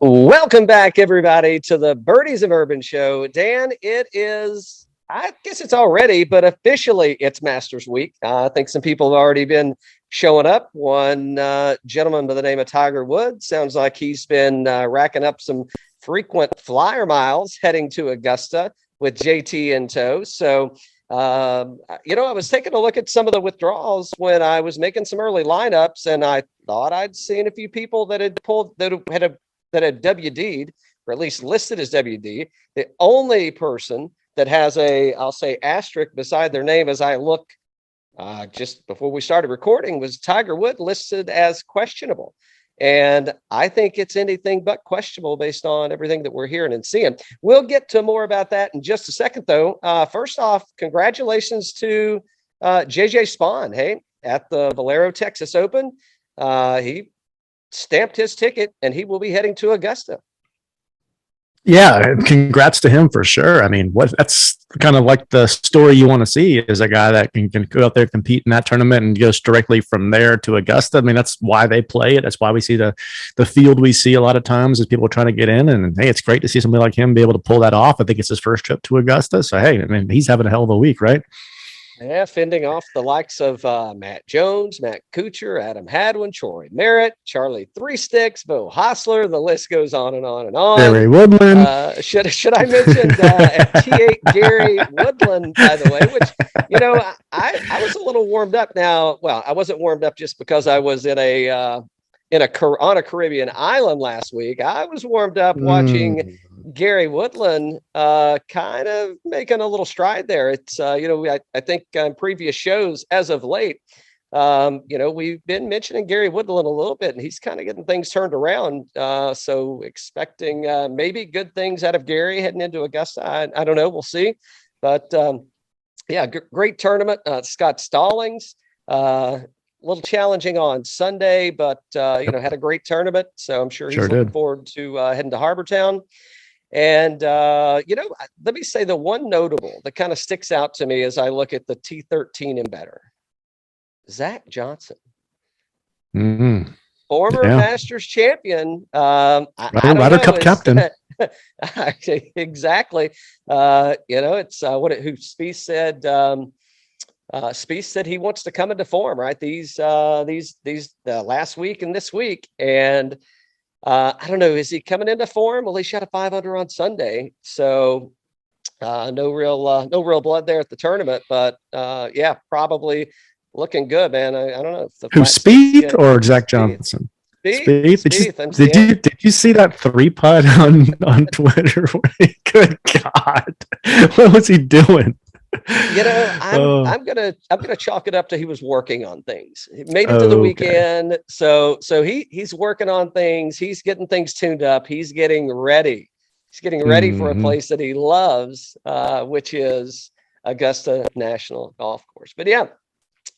Welcome back, everybody, to the Birdies of Urban show. Dan, it is, I guess it's already, but officially it's Masters Week. I think some people have already been showing up. One gentleman by the name of Tiger Woods sounds like he's been racking up some frequent flyer miles heading to Augusta with JT in tow. So, I was taking a look at some of the withdrawals when I was making some early lineups, and I thought I'd seen a few people that had WD'd, or at least listed as WD. The only person that has I'll say asterisk beside their name as I look just before we started recording was Tiger Woods, listed as questionable. And I think it's anything but questionable based on everything that we're hearing and seeing. We'll get to more about that in just a second, though. First off, congratulations to JJ Spaun, hey, at the Valero Texas Open. He stamped his ticket and he will be heading to Augusta. Yeah, congrats to him for sure. I mean, that's kind of like the story you want to see, is a guy that can go out there, compete in that tournament, and goes directly from there to Augusta. I mean, that's why they play it. That's why we see the field we see a lot of times as people trying to get in. And hey, it's great to see somebody like him be able to pull that off. I think it's his first trip to Augusta. So hey, I mean, he's having a hell of a week, right? Yeah, fending off the likes of Matt Jones, Matt Kuchar, Adam Hadwin, Rory Merritt, Charlie Three Sticks, Beau Hossler. The list goes on and on and on. Gary Woodland. Should I mention T8 Gary Woodland, by the way, which, I was a little warmed up now. Well, I wasn't warmed up just because I was on a Caribbean island last week. I was warmed up watching Gary Woodland kind of making a little stride there. It's I think on previous shows as of late, we've been mentioning Gary Woodland a little bit, and he's kind of getting things turned around. So expecting maybe good things out of Gary heading into Augusta. I don't know, we'll see. But great tournament. Scott Stallings, a little challenging on Sunday, but had a great tournament. So I'm sure he's looking forward to heading to Harbor Town. And, let me say the one notable that kind of sticks out to me as I look at the T13 and better, Zach Johnson, former Masters champion. Ryder Cup captain. Exactly. It's who Spieth said. Spieth said he wants to come into form, right? These last week and this week. And I don't know, is he coming into form? Well, he shot a 5-under on Sunday, so no real blood there at the tournament. But probably looking good, man. I don't know. Who, Spieth or Zach Johnson? Spieth. Did you see that 3-putt on Twitter? Good God, what was he doing? I'm gonna chalk it up to he was working on things. He made it to the weekend, so he's working on things. He's getting things tuned up. He's getting ready. He's getting ready for a place that he loves, which is Augusta National Golf Course. But yeah,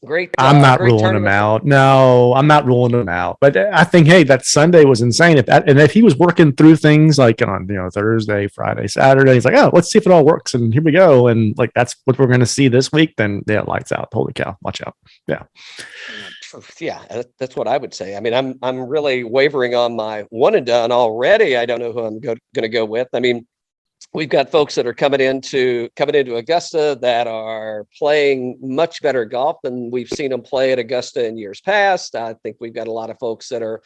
great. I'm not ruling him out. No, I'm not ruling him out. But I think, hey, that Sunday was insane. If he was working through things like on Thursday, Friday, Saturday, he's like, oh, let's see if it all works, and here we go. And like that's what we're going to see this week. Then lights out. Holy cow, watch out. Yeah, that's what I would say. I mean, I'm really wavering on my one and done already. I don't know who I'm going to go with. I mean, we've got folks that are coming into Augusta that are playing much better golf than we've seen them play at Augusta in years past. I think we've got a lot of folks that are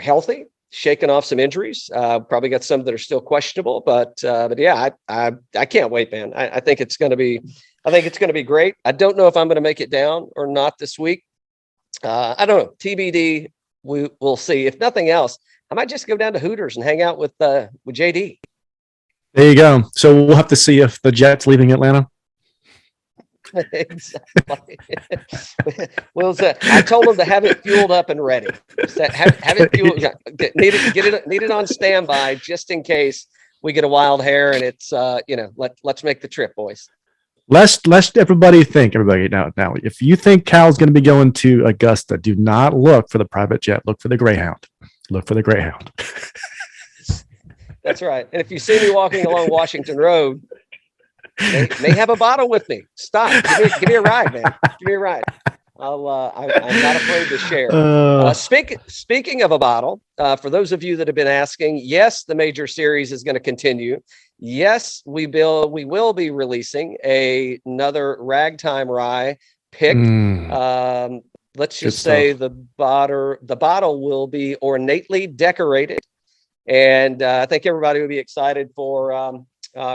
healthy, shaking off some injuries. Probably got some that are still questionable, but yeah, I can't wait, man. I think it's going to be great. I don't know if I'm going to make it down or not this week. I don't know. TBD. We'll see. If nothing else, I might just go down to Hooters and hang out with JD. There you go. So we'll have to see if the Jets leaving Atlanta. Exactly. Well, I told him to have it fueled up and ready. Have it fueled. Need it on standby just in case we get a wild hair and it's let's make the trip, boys. Let's everybody now. If you think Cal's going to be going to Augusta, do not look for the private jet. Look for the Greyhound. That's right. And if you see me walking along Washington Road, may have a bottle with me. Stop. Give me a ride, man. Give me a ride. I'm not afraid to share. Speaking of a bottle, for those of you that have been asking, yes, the major series is going to continue. Yes, we will be releasing another Ragtime Rye pick. Let's just say the bottle will be ornately decorated, and I think everybody will be excited for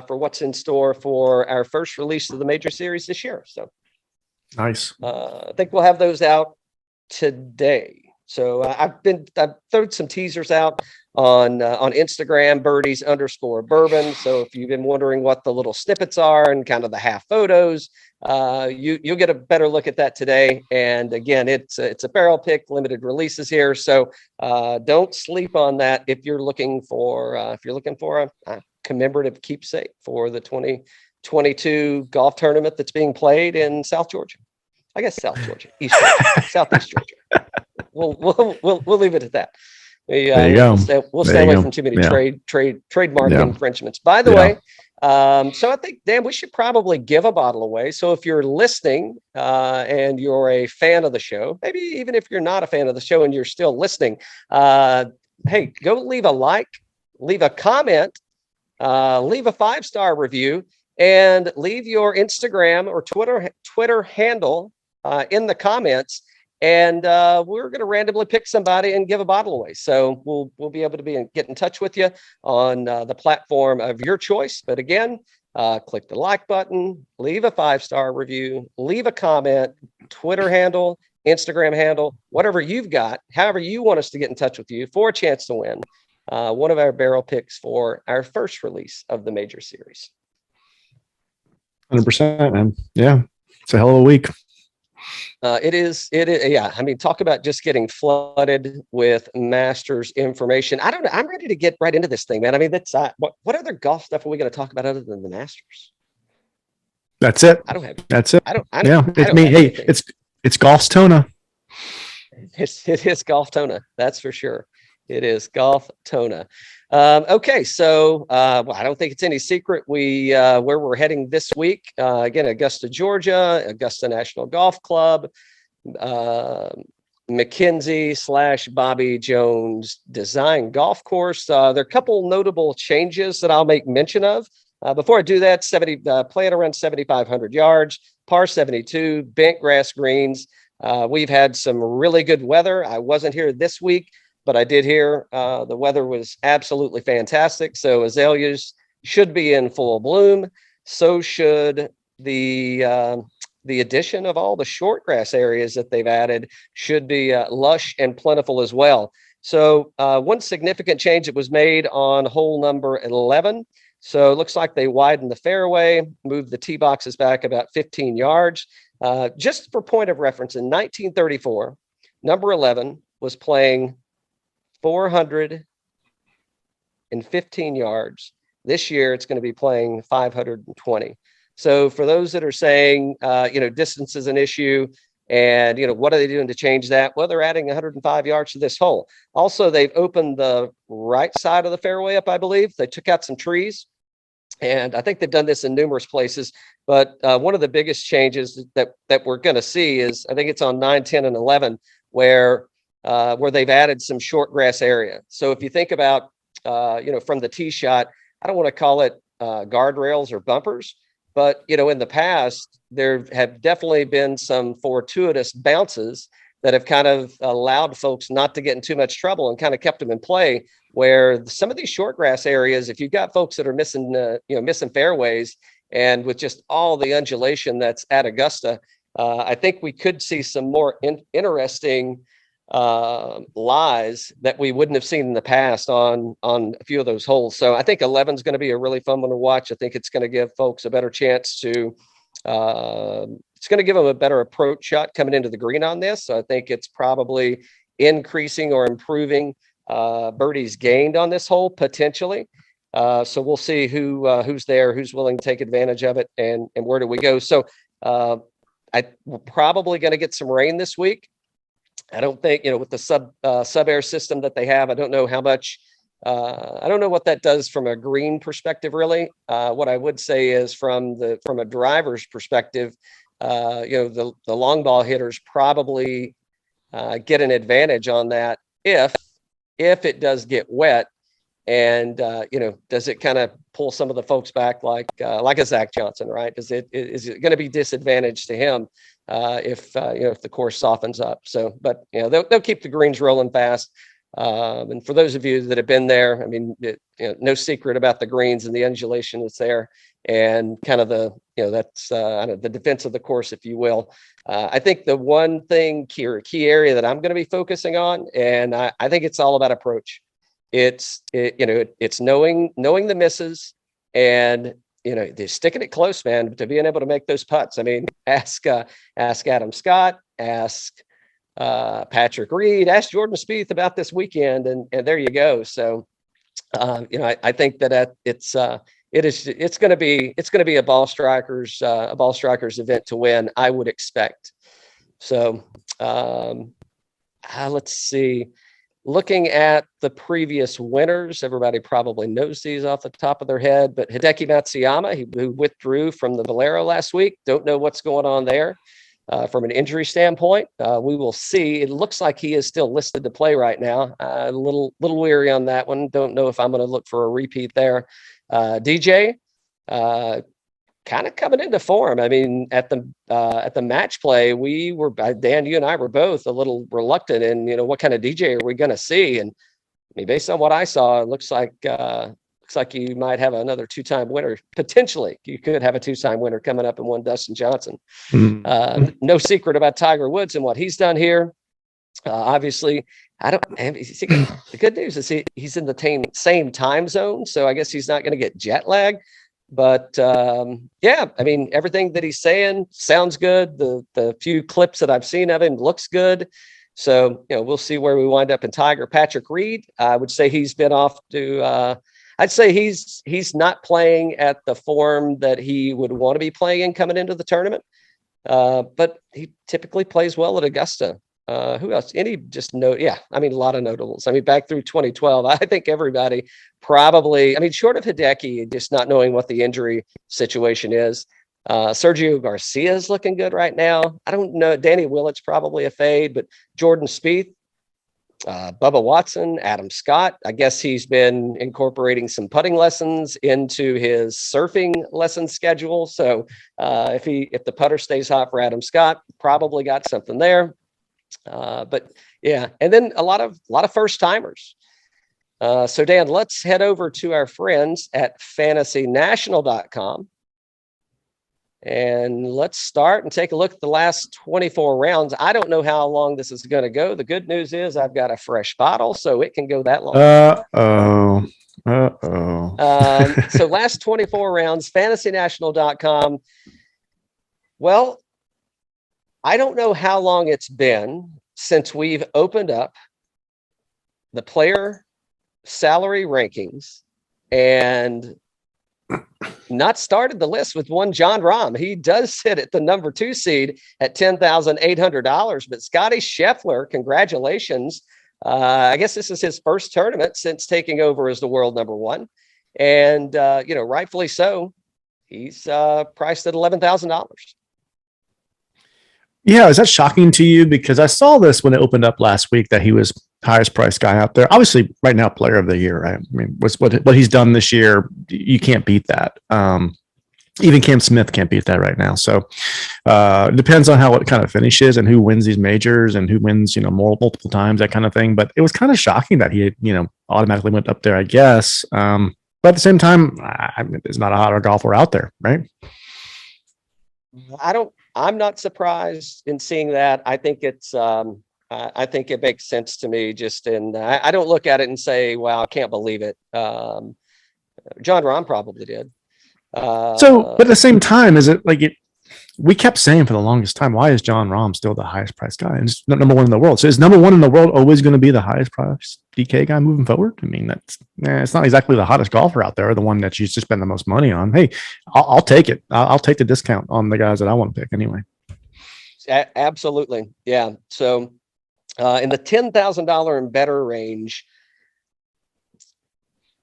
what's in store for our first release of the major series this year. So nice. I think we'll have those out today. So I've thrown some teasers out on Instagram, birdies_bourbon. So if you've been wondering what the little snippets are and kind of the half photos, you'll get a better look at that today. And again, it's a barrel pick, limited releases here. So don't sleep on that if you're looking for a commemorative keepsake for the 2022 golf tournament that's being played in South Georgia. I guess South Georgia, East Georgia, Southeast Georgia. We'll leave it at that. There you go. We'll stay away from too many trademark infringements. By the way, so I think, Dan, we should probably give a bottle away. So if you're listening and you're a fan of the show, maybe even if you're not a fan of the show and you're still listening, hey, go leave a like, leave a comment, leave a 5-star review, and leave your Instagram or Twitter handle in the comments. And we're going to randomly pick somebody and give a bottle away. So we'll be able to get in touch with you on the platform of your choice. But again, click the like button, leave a 5-star review, leave a comment, Twitter handle, Instagram handle, whatever you've got, however you want us to get in touch with you for a chance to win one of our barrel picks for our first release of the major series. 100%, man. Yeah, it's a hell of a week. It is. Yeah. I mean, talk about just getting flooded with Masters information. I don't know. I'm ready to get right into this thing, man. I mean, that's what other golf stuff are we going to talk about other than the Masters? That's it. I don't have. That's it. I don't. Hey, it's golf's Tona. It is golf Tona. That's for sure. It is golf Tona. Okay, so I don't think it's any secret where we're heading this week. Again, Augusta, Georgia, Augusta National Golf Club, Mackenzie/Bobby Jones design golf course. There are a couple notable changes that I'll make mention of. Before I do that, playing around 7,500 yards, par 72, bent grass greens. We've had some really good weather. I wasn't here this week, but I did hear the weather was absolutely fantastic. So azaleas should be in full bloom. So should the addition of all the short grass areas that they've added should be lush and plentiful as well. So one significant change that was made on hole number 11. So it looks like they widened the fairway, moved the tee boxes back about 15 yards. Just for point of reference, in 1934, number 11 was playing 415 yards. This year, it's going to be playing 520. So for those that are saying, distance is an issue and, what are they doing to change that? Well, they're adding 105 yards to this hole. Also, they've opened the right side of the fairway up, I believe. They took out some trees. And I think they've done this in numerous places. But one of the biggest changes that we're going to see is, I think it's on 9, 10, and 11, where they've added some short grass area. So if you think about, from the tee shot, I don't want to call it guardrails or bumpers, but, in the past, there have definitely been some fortuitous bounces that have kind of allowed folks not to get in too much trouble and kind of kept them in play, where some of these short grass areas, if you've got folks that are missing fairways, and with just all the undulation that's at Augusta, I think we could see some more interesting lies that we wouldn't have seen in the past on a few of those holes. So I think 11 is going to be a really fun one to watch. I think it's going to give folks a better chance to it's going to give them a better approach shot coming into the green on this. So I think it's probably increasing or improving birdies gained on this hole potentially. So we'll see who's there, who's willing to take advantage of it, and where do we go. So we're probably going to get some rain this week. I don't think, with the sub air system that they have, I don't know how much, I don't know what that does from a green perspective, really. What I would say is from a driver's perspective, the long ball hitters probably get an advantage on that if it does get wet. And, does it kind of pull some of the folks back like a Zach Johnson, right? Is it going to be disadvantaged to him if the course softens up? So, but, they'll keep the greens rolling fast. And for those of you that have been there, I mean, no secret about the greens and the undulation that's there, and kind of the, that's the defense of the course, if you will. I think the one thing key area that I'm going to be focusing on, and I think it's all about approach. It's knowing the misses, and they're sticking it close, man, to being able to make those putts. I mean, ask Adam Scott, ask Patrick Reed, ask Jordan Spieth about this weekend, and there you go. So I think that it's going to be a ball strikers event to win, I would expect. So let's see. Looking at the previous winners, everybody probably knows these off the top of their head, but Hideki Matsuyama, who withdrew from the Valero last week, don't know what's going on there from an injury standpoint. We will see. It looks like he is still listed to play right now. A little weary on that one. Don't know if I'm going to look for a repeat there. DJ, kind of coming into form. I mean, at the match play, we were, Dan, you and I were both a little reluctant, and what kind of DJ are we going to see? And I mean, based on what I saw, it looks like you might have another two-time winner. Potentially, you could have a two-time winner coming up in one Dustin Johnson. No secret about Tiger Woods and what he's done here. Obviously, the good news is he's in the same time zone, so I guess he's not going to get jet lag. But I mean, everything that he's saying sounds good. The few clips that I've seen of him looks good. So, we'll see where we wind up in Tiger. Patrick Reed, I would say he's been off to, I'd say he's not playing at the form that he would want to be playing in coming into the tournament. But he typically plays well at Augusta. Who else? A lot of notables. I mean, back through 2012, I think everybody probably, short of Hideki, just not knowing what the injury situation is. Sergio Garcia is looking good right now. I don't know. Danny Willett's probably a fade, but Jordan Spieth, Bubba Watson, Adam Scott. I guess he's been incorporating some putting lessons into his surfing lesson schedule. So if the putter stays hot for Adam Scott, probably got something there. But yeah, and then a lot of first timers. So Dan, let's head over to our friends at fantasynational.com, and let's start and take a look at the last 24 rounds. I don't know how long this is going to go. The good news is I've got a fresh bottle, so it can go that long. So last 24 rounds, fantasynational.com. Well, I don't know how long it's been since we've opened up the player salary rankings and not started the list with one Jon Rahm. He does sit at the number 2 seed at $10,800, but Scottie Scheffler, congratulations. I guess this is his first tournament since taking over as the world number 1. And, rightfully so. He's priced at $11,000. Yeah, is that shocking to you? Because I saw this when it opened up last week that he was highest priced guy out there. Obviously, right now, player of the year. Right? I mean, what he's done this year, you can't beat that. Even Cam Smith can't beat that right now. So it depends on how it kind of finishes and who wins these majors and who wins, multiple times, that kind of thing. But it was kind of shocking that he, automatically went up there, I guess. But at the same time, there's not a hotter golfer out there, right? I'm not surprised in seeing that. I think I think it makes sense to me. I don't look at it and say, "Wow, I can't believe it." Jon Rahm probably did. But at the same time, is it like it? We kept saying for the longest time, why is Jon Rahm still the highest priced guy? And it's number 1 in the world. So is number 1 in the world always going to be the highest priced DK guy moving forward? I mean, it's not exactly the hottest golfer out there, or the one that you used to spend the most money on. Hey, I'll take it. I'll take the discount on the guys that I want to pick anyway. Absolutely. Yeah. So in the $10,000 and better range,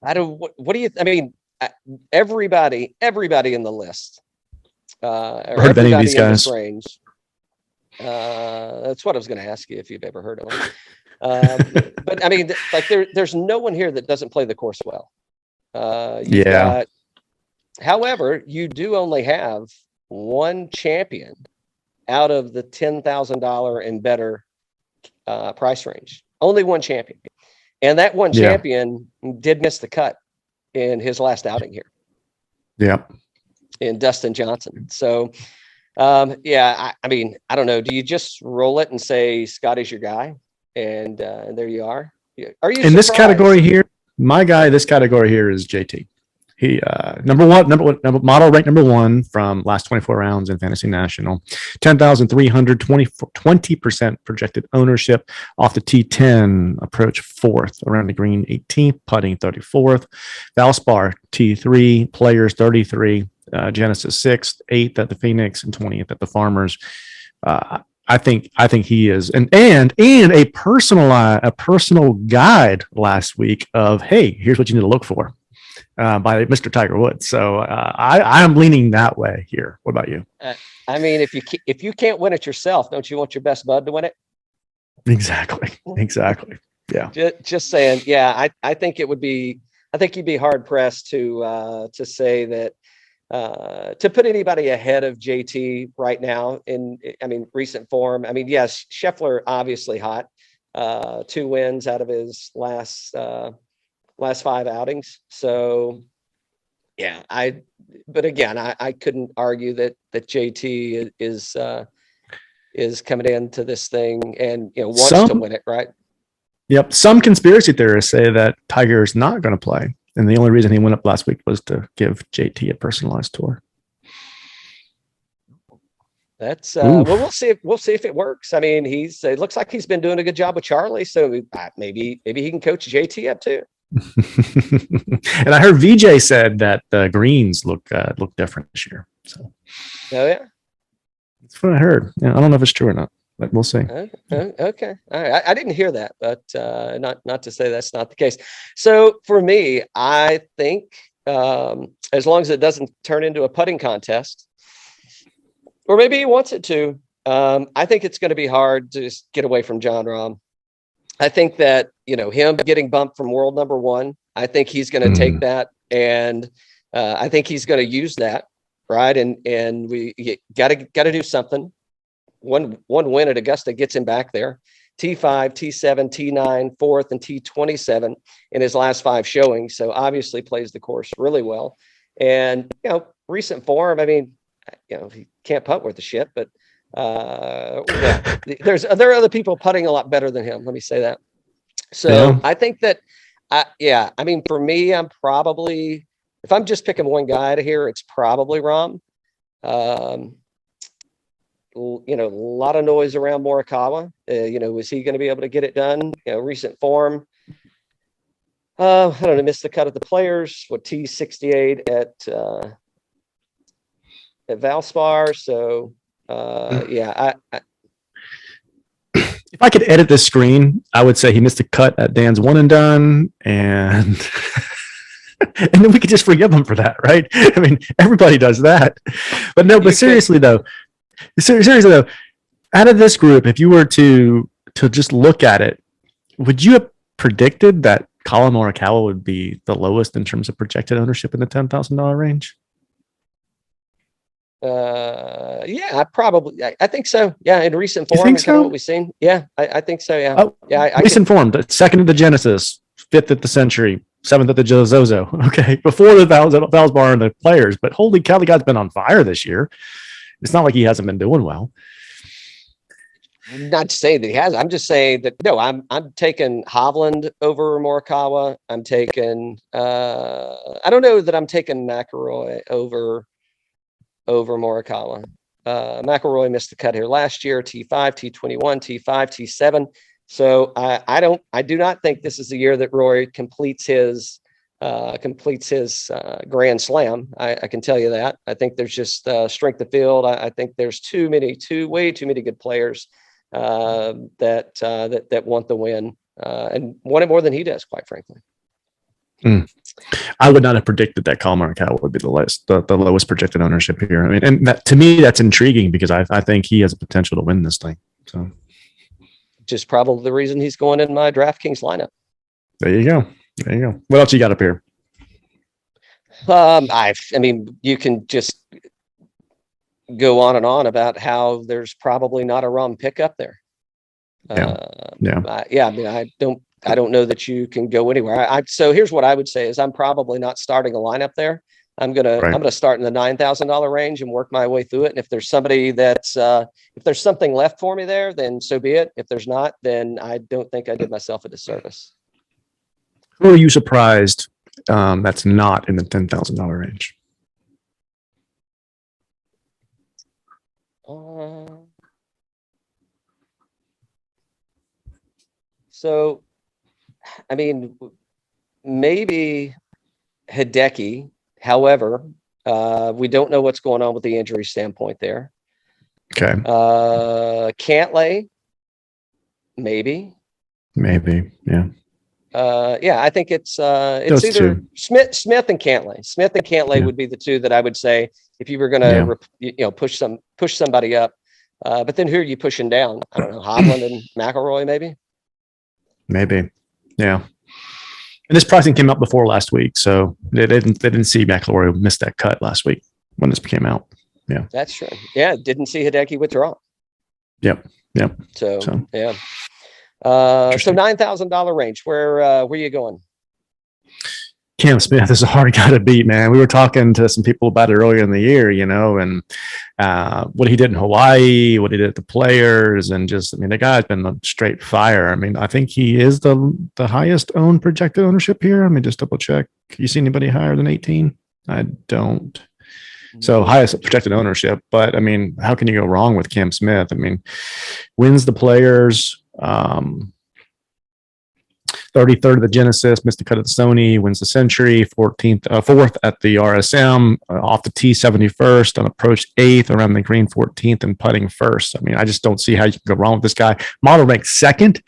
what do you, everybody in the list or Heard of any of everybody these in this guys? range. That's what I was going to ask you if you've ever heard of them. But I mean, like there's no one here that doesn't play the course well. You've got, however, you do only have one champion out of the $10,000 and better price range. Only one champion, and that one champion did miss the cut in his last outing here. Yeah, in Dustin Johnson. So, I mean, I don't know. Do you just roll it and say Scottie's your guy, and there you are? Are you in this category here? My guy, this category here is JT. He number one, model ranked number one from last 24 rounds in Fantasy National, 10,300, 20% projected ownership off the T10, approach fourth, around the green 18th, putting 34th, Valspar T3, players 33, Genesis 6th, 8th at the Phoenix, and 20th at the Farmers. I think he is, and a personal guide last week of, hey, here's what you need to look for. By Mr. Tiger Woods. So I'm leaning that way here. What about you? I mean, if you can't win it yourself, don't you want your best bud to win it? Exactly. Yeah. Just saying. Yeah, I think it would be. I think you'd be hard pressed to say that to put anybody ahead of JT right now in, I mean, recent form. I mean, yes, Scheffler obviously hot, 2 wins out of his last 5 outings. So yeah, but again, I couldn't argue that JT is coming into this thing and, wants to win it, right? Yep. Some conspiracy theorists say that Tiger is not going to play, and the only reason he went up last week was to give JT a personalized tour. That's well, we'll see if it works. I mean, it looks like he's been doing a good job with Charlie, so maybe he can coach JT up too. And I heard VJ said that the greens look different this year. So, oh yeah, that's what I heard. Yeah, I don't know if it's true or not, but we'll see. Okay, all right. I didn't hear that, but not to say that's not the case. So for me, I think as long as it doesn't turn into a putting contest, or maybe he wants it to, I think it's going to be hard to just get away from Jon Rahm. I think that, him getting bumped from world number 1, I think he's going to take that, and I think he's going to use that, right? And we got to do something. One win at Augusta gets him back there. T5, T7, T9, 4th, and T27 in his last 5 showings. So obviously plays the course really well. And, recent form, I mean, he can't putt worth a shit, but there are other people putting a lot better than him. Let me say that. So I think that, I mean, for me, I'm probably, if I'm just picking one guy to here, it's probably Rahm. A lot of noise around Morikawa. Is he going to be able to get it done? Recent form. I don't know, missed the cut at the Players. T68 at Valspar. So if I could edit this screen, I would say he missed a cut at Dan's one and done, and then we could just forgive him for that, right? I mean, everybody does that. But no, seriously though, out of this group, if you were to just look at it, would you have predicted that Collin Morikawa would be the lowest in terms of projected ownership in the $10,000 range? I think so. Yeah, in recent form, and kind of what we've seen. Yeah, I think so. Yeah, recent form, 2nd at the Genesis, 5th at the Century, 7th at the Zozo. Okay, before the Valspar and the Players, but holy cow, the guy's been on fire this year. It's not like he hasn't been doing well. I'm not saying that he has. I'm just saying that no. I'm taking Hovland over Morikawa. I'm taking. I don't know that I'm taking McIlroy over Morikawa. McIlroy missed the cut here last year, T5, T21, T5, T7. So I do not think this is the year that Rory completes his Grand Slam. I can tell you that. I think there's just strength of field. I think there's way too many good players that want the win and want it more than he does, quite frankly. I would not have predicted that Collin Morikawa would be the lowest projected ownership here. I mean, and that, to me, that's intriguing because I think he has a potential to win this thing. So, just probably the reason he's going in my DraftKings lineup. There you go. There you go. What else you got up here? I mean, you can just go on and on about how there's probably not a Rahm pick up there. I mean, I don't know that you can go anywhere. So here's what I would say is I'm probably not starting a lineup there. I'm gonna start in the $9,000 range and work my way through it. And if there's somebody that's if there's something left for me there, then so be it. If there's not, then I don't think I did myself a disservice. Who are you surprised that's not in the $10,000 range? So, I mean, maybe Hideki. However, we don't know what's going on with the injury standpoint there. Okay. Cantlay, maybe. Yeah. I think it's either two. Smith and Cantlay. Smith and Cantlay would be the two that I would say if you were going to push somebody up. But then who are you pushing down? I don't know, Hovland and McIlroy, maybe. Maybe, yeah. And this pricing came out before last week, so they didn't see McIlroy miss that cut last week when this came out. Yeah, that's true. Yeah, didn't see Hideki withdraw. Yep. So yeah. So $9,000 range. Where are you going? Cam Smith is a hard guy to beat, man. We were talking to some people about it earlier in the year, and what he did in Hawaii, what he did at the Players, and just, I mean, the guy's been a straight fire. I mean, I think he is the highest owned projected ownership here. Let me just double check. You see anybody higher than 18? I don't. So highest projected ownership, but I mean, how can you go wrong with Cam Smith? I mean, wins the Players, 33rd of the Genesis, missed the cut at the Sony, wins the Century, 4th at the RSM, off the tee 71st, on approach 8th, around the green 14th, and putting 1st. I mean, I just don't see how you can go wrong with this guy. Model ranked 2nd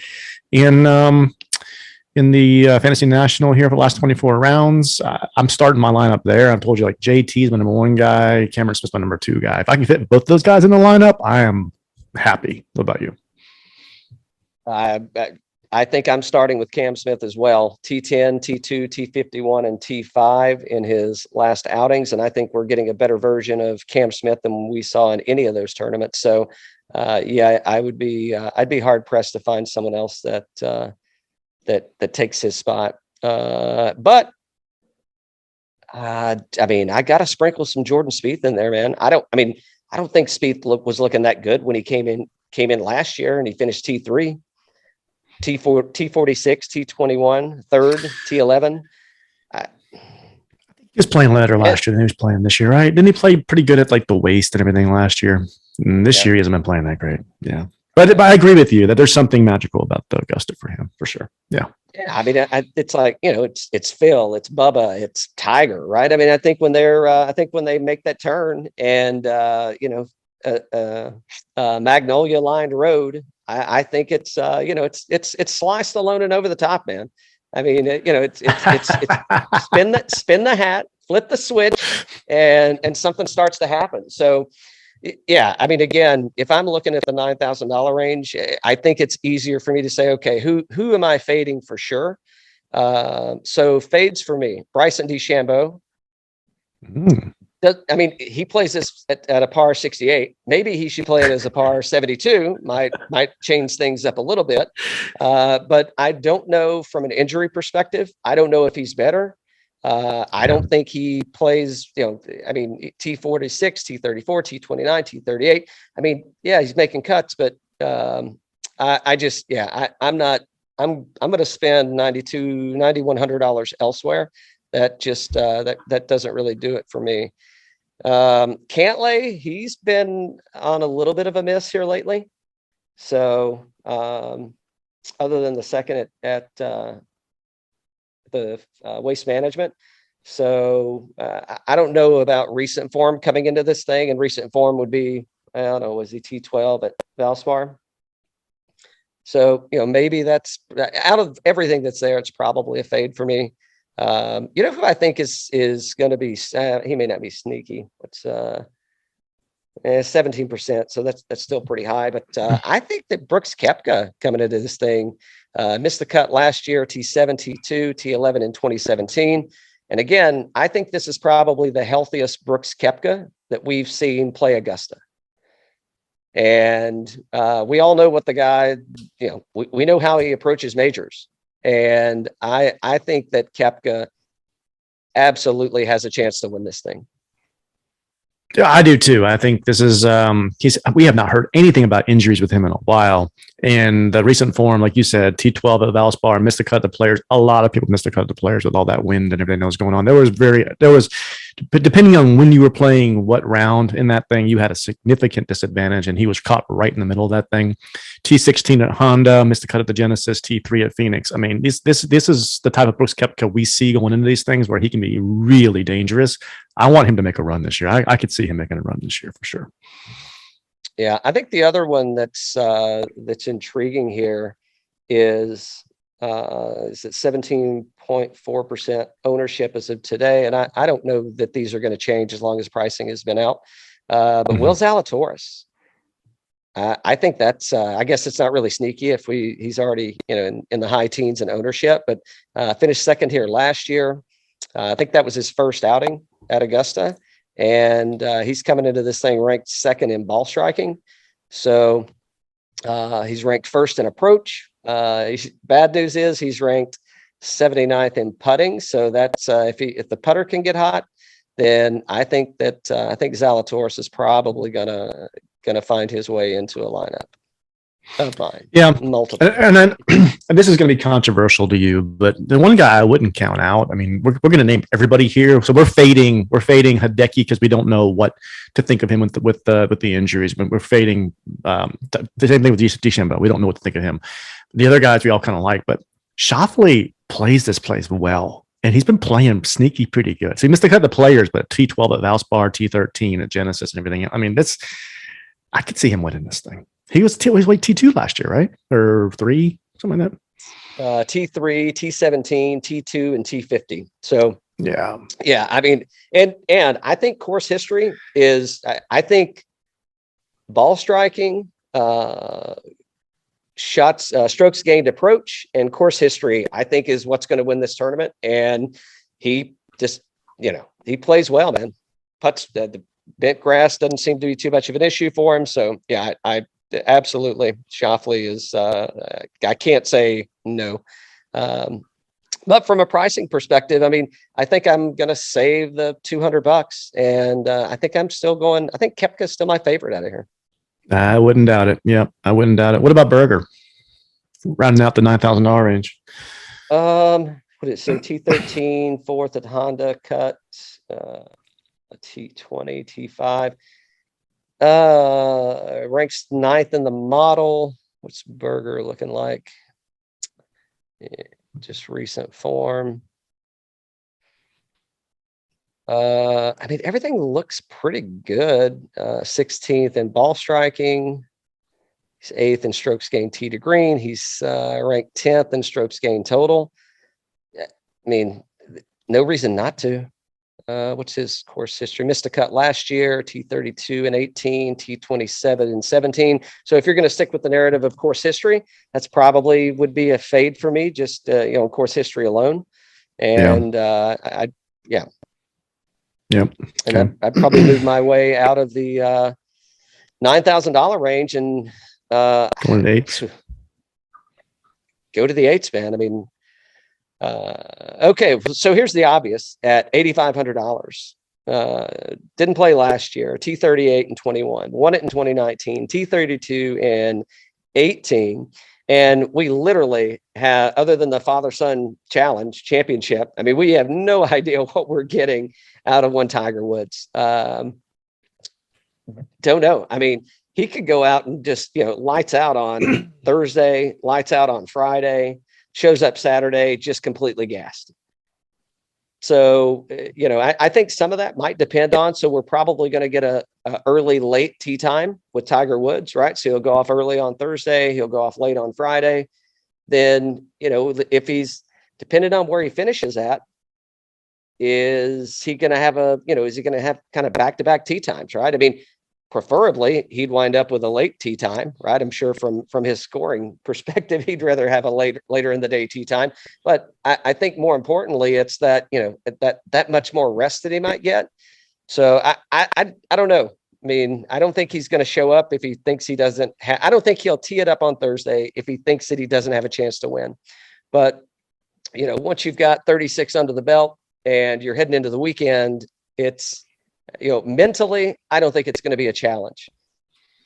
in the Fantasy National here for the last 24 rounds. I'm starting my lineup there. I've told you, like, JT's my number 1 guy, Cameron Smith's my number 2 guy. If I can fit both those guys in the lineup, I am happy. What about you? I think I'm starting with Cam Smith as well. T10, T2, T51, and T5 in his last outings. And I think we're getting a better version of Cam Smith than we saw in any of those tournaments. So, I would be, I'd be hard pressed to find someone else that takes his spot. But I mean, I got to sprinkle some Jordan Spieth in there, man. I don't think Spieth was looking that good when he came in last year and he finished T3. T4, T46, T21, 3rd, T11. He was playing later last year than he was playing this year, right? Didn't he play pretty good at, like, the waist and everything last year? And this year he hasn't been playing that great. Yeah. But I agree with you that there's something magical about the Augusta for him, for sure. Yeah. Yeah. I mean, it's like, it's Phil, it's Bubba, it's Tiger, right? I mean, I think when they make that turn and, Magnolia lined road, I think it's Sly Stallone and over the top, man. I mean, it's spin the hat, flip the switch, and something starts to happen. So, yeah, I mean, again, if I'm looking at the $9,000 range, I think it's easier for me to say, okay, who am I fading for sure? So fades for me, Bryson DeChambeau. I mean, he plays this at a par 68. Maybe he should play it as a par 72. Might change things up a little bit. But I don't know from an injury perspective. I don't know if he's better. I don't think he plays, I mean, T46, T34, T29, T38. I mean, yeah, he's making cuts, but I'm going to spend $9,100 elsewhere. That just, that doesn't really do it for me. Cantlay, he's been on a little bit of a miss here lately. So, other than the second at the Waste Management. So, I don't know about recent form coming into this thing, and recent form would be, I don't know, was he T12 at Valspar? So, maybe that's, out of everything that's there, it's probably a fade for me. You know who I think is going to be, he may not be sneaky. What's 17%. So that's still pretty high. But I think that Brooks Koepka coming into this thing missed the cut last year, T7, T2, T11 in 2017. And again, I think this is probably the healthiest Brooks Koepka that we've seen play Augusta. And we all know what the guy, you know, we know how he approaches majors. And I think that Koepka absolutely has a chance to win this thing. Yeah, I do too. I think this is we have not heard anything about injuries with him in a while. And the recent form, like you said, T12 at Valspar, missed the cut the players. A lot of people missed the cut the players with all that wind and everything that was going on. But depending on when you were playing what round in that thing, you had a significant disadvantage, and he was caught right in the middle of that thing. T16 at Honda, missed the cut at the Genesis, T3 at Phoenix. I mean, this is the type of Brooks Koepka we see going into these things where he can be really dangerous. I want him to make a run this year. I could see him making a run this year for sure. Yeah, I think the other one that's intriguing here is it 17.4% ownership as of today, and I don't know that these are going to change as long as pricing has been out. But Will Zalatoris, I think that's I guess it's not really sneaky if he's already in the high teens in ownership, but finished second here last year. I think that was his first outing at Augusta. And he's coming into this thing ranked second in ball striking. So he's ranked first in approach. Bad news is he's ranked 79th in putting. So that's if the putter can get hot, then I think Zalatoris is probably gonna find his way into a lineup of mine. Yeah, multiple. And then this is going to be controversial to you, but the one guy I wouldn't count out. I mean, we're going to name everybody here, so we're fading Hideki because we don't know what to think of him with the injuries. But we're fading the same thing with DeChambeau. We don't know what to think of him. The other guys we all kind of like, but Schauffele plays this place well, and he's been playing sneaky pretty good. So he missed the cut of the players, but T12 at Valspar, T13 at Genesis, and everything. I mean, I could see him winning this thing. He was like T2 last year, right? Or 3, something like that. T3, T17, T2, and T50. So yeah. I mean, and I think course history is. I think ball striking, shots, strokes gained approach, and course history, I think, is what's going to win this tournament. And he just, he plays well, man. Putts the bent grass doesn't seem to be too much of an issue for him. So yeah, I absolutely. Schauffele is, I can't say no. But from a pricing perspective, I mean, I think I'm going to save the $200 and I think I'm still going. I think Koepka is still my favorite out of here. I wouldn't doubt it. Yeah, I wouldn't doubt it. What about Berger? Rounding out the $9,000 range. What did it say? T13, fourth at Honda cut, a T20, T5. Ranks 9th in the model. What's Berger looking like? Yeah, just recent form. I mean, everything looks pretty good. 16th in ball striking. He's 8th in strokes gained tee to green. He's ranked 10th in strokes gained total. I mean, no reason not to. What's his course history? Missed a cut last year, T32 and 18, T27 and 17. So if you're going to stick with the narrative of course history, that's probably would be a fade for me, just, course history alone. And Yep. Okay. And I'd probably move my way out of the $9,000 range and going to the 8s. Go to the 8s, man. I mean, okay, so here's the obvious at $8,500. Didn't play last year. T38 and 21. Won it in 2019. T32 and 18. And we literally have, other than the father-son challenge championship, I mean, we have no idea what we're getting out of one Tiger Woods. Don't know. I mean, he could go out and just, lights out on Thursday, lights out on Friday, shows up Saturday, just completely gassed. So, I think some of that might depend on, so we're probably going to get a early, late tee time with Tiger Woods, right? So he'll go off early on Thursday, he'll go off late on Friday. Then, if he's dependent on where he finishes at, is he going to have is he going to have kind of back-to-back tee times, right? I mean, preferably he'd wind up with a late tee time, right? I'm sure from his scoring perspective, he'd rather have a later in the day tee time. But I think more importantly, it's that, that much more rest that he might get. So I don't know. I mean, I don't think he's going to show up if he thinks he doesn't I don't think he'll tee it up on Thursday if he thinks that he doesn't have a chance to win. But, once you've got 36 under the belt and you're heading into the weekend, it's, mentally, I don't think it's going to be a challenge.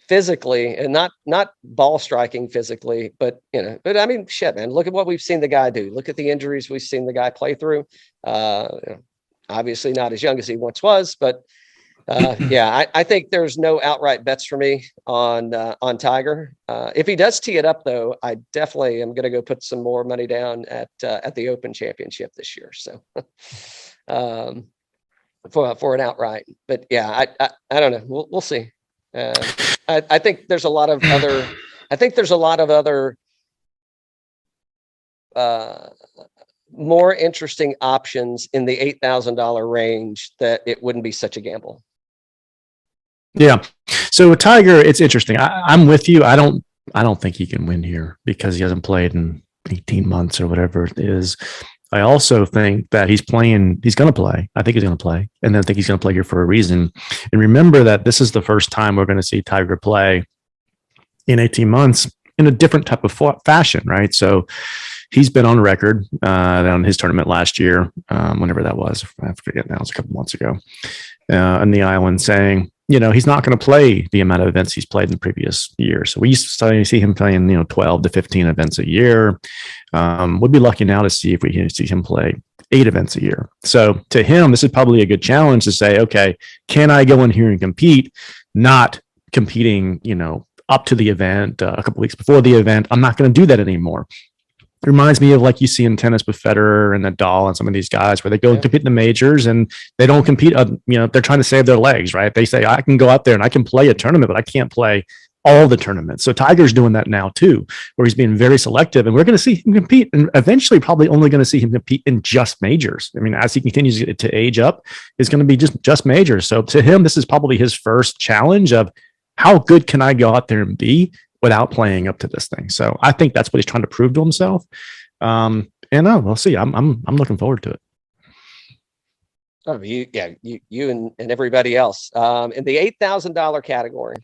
Physically, and not ball striking physically, but I mean, shit, man, look at what we've seen the guy do. Look at the injuries we've seen the guy play through. Obviously not as young as he once was, but I think there's no outright bets for me on Tiger. If he does tee it up, though, I definitely am going to go put some more money down at the Open Championship this year. So for an outright, but yeah, I don't know. We'll see. I think there's a lot of other. I think there's a lot of other more interesting options in the $8,000 range that it wouldn't be such a gamble. Yeah. So with Tiger, it's interesting. I'm with you. I don't think he can win here because he hasn't played in 18 months or whatever it is. I also think that he's going to play. I think he's going to play. And I think he's going to play here for a reason. And remember that this is the first time we're going to see Tiger play in 18 months in a different type of fashion, right? So he's been on record on his tournament last year, whenever that was. I forget now. It was a couple months ago, in the island, saying, he's not going to play the amount of events he's played in the previous year. So we used to see him playing, 12 to 15 events a year. We'd be lucky now to see if we can see him play 8 events a year. So to him, this is probably a good challenge to say, okay, can I go in here and compete? Not competing, up to the event, a couple weeks before the event. I'm not going to do that anymore. It reminds me of like you see in tennis with Federer and Nadal and some of these guys where they go and compete in the majors and they don't compete. They're trying to save their legs, right? They say, I can go out there and I can play a tournament, but I can't play all the tournaments. So Tiger's doing that now too, where he's being very selective, and we're going to see him compete, and eventually probably only going to see him compete in just majors. I mean, as he continues to age up, it's going to be just majors. So to him, this is probably his first challenge of how good can I go out there and be without playing up to this thing. So I think that's what he's trying to prove to himself. And we'll see. I'm looking forward to it. Oh, you and everybody else. In the $8,000 category,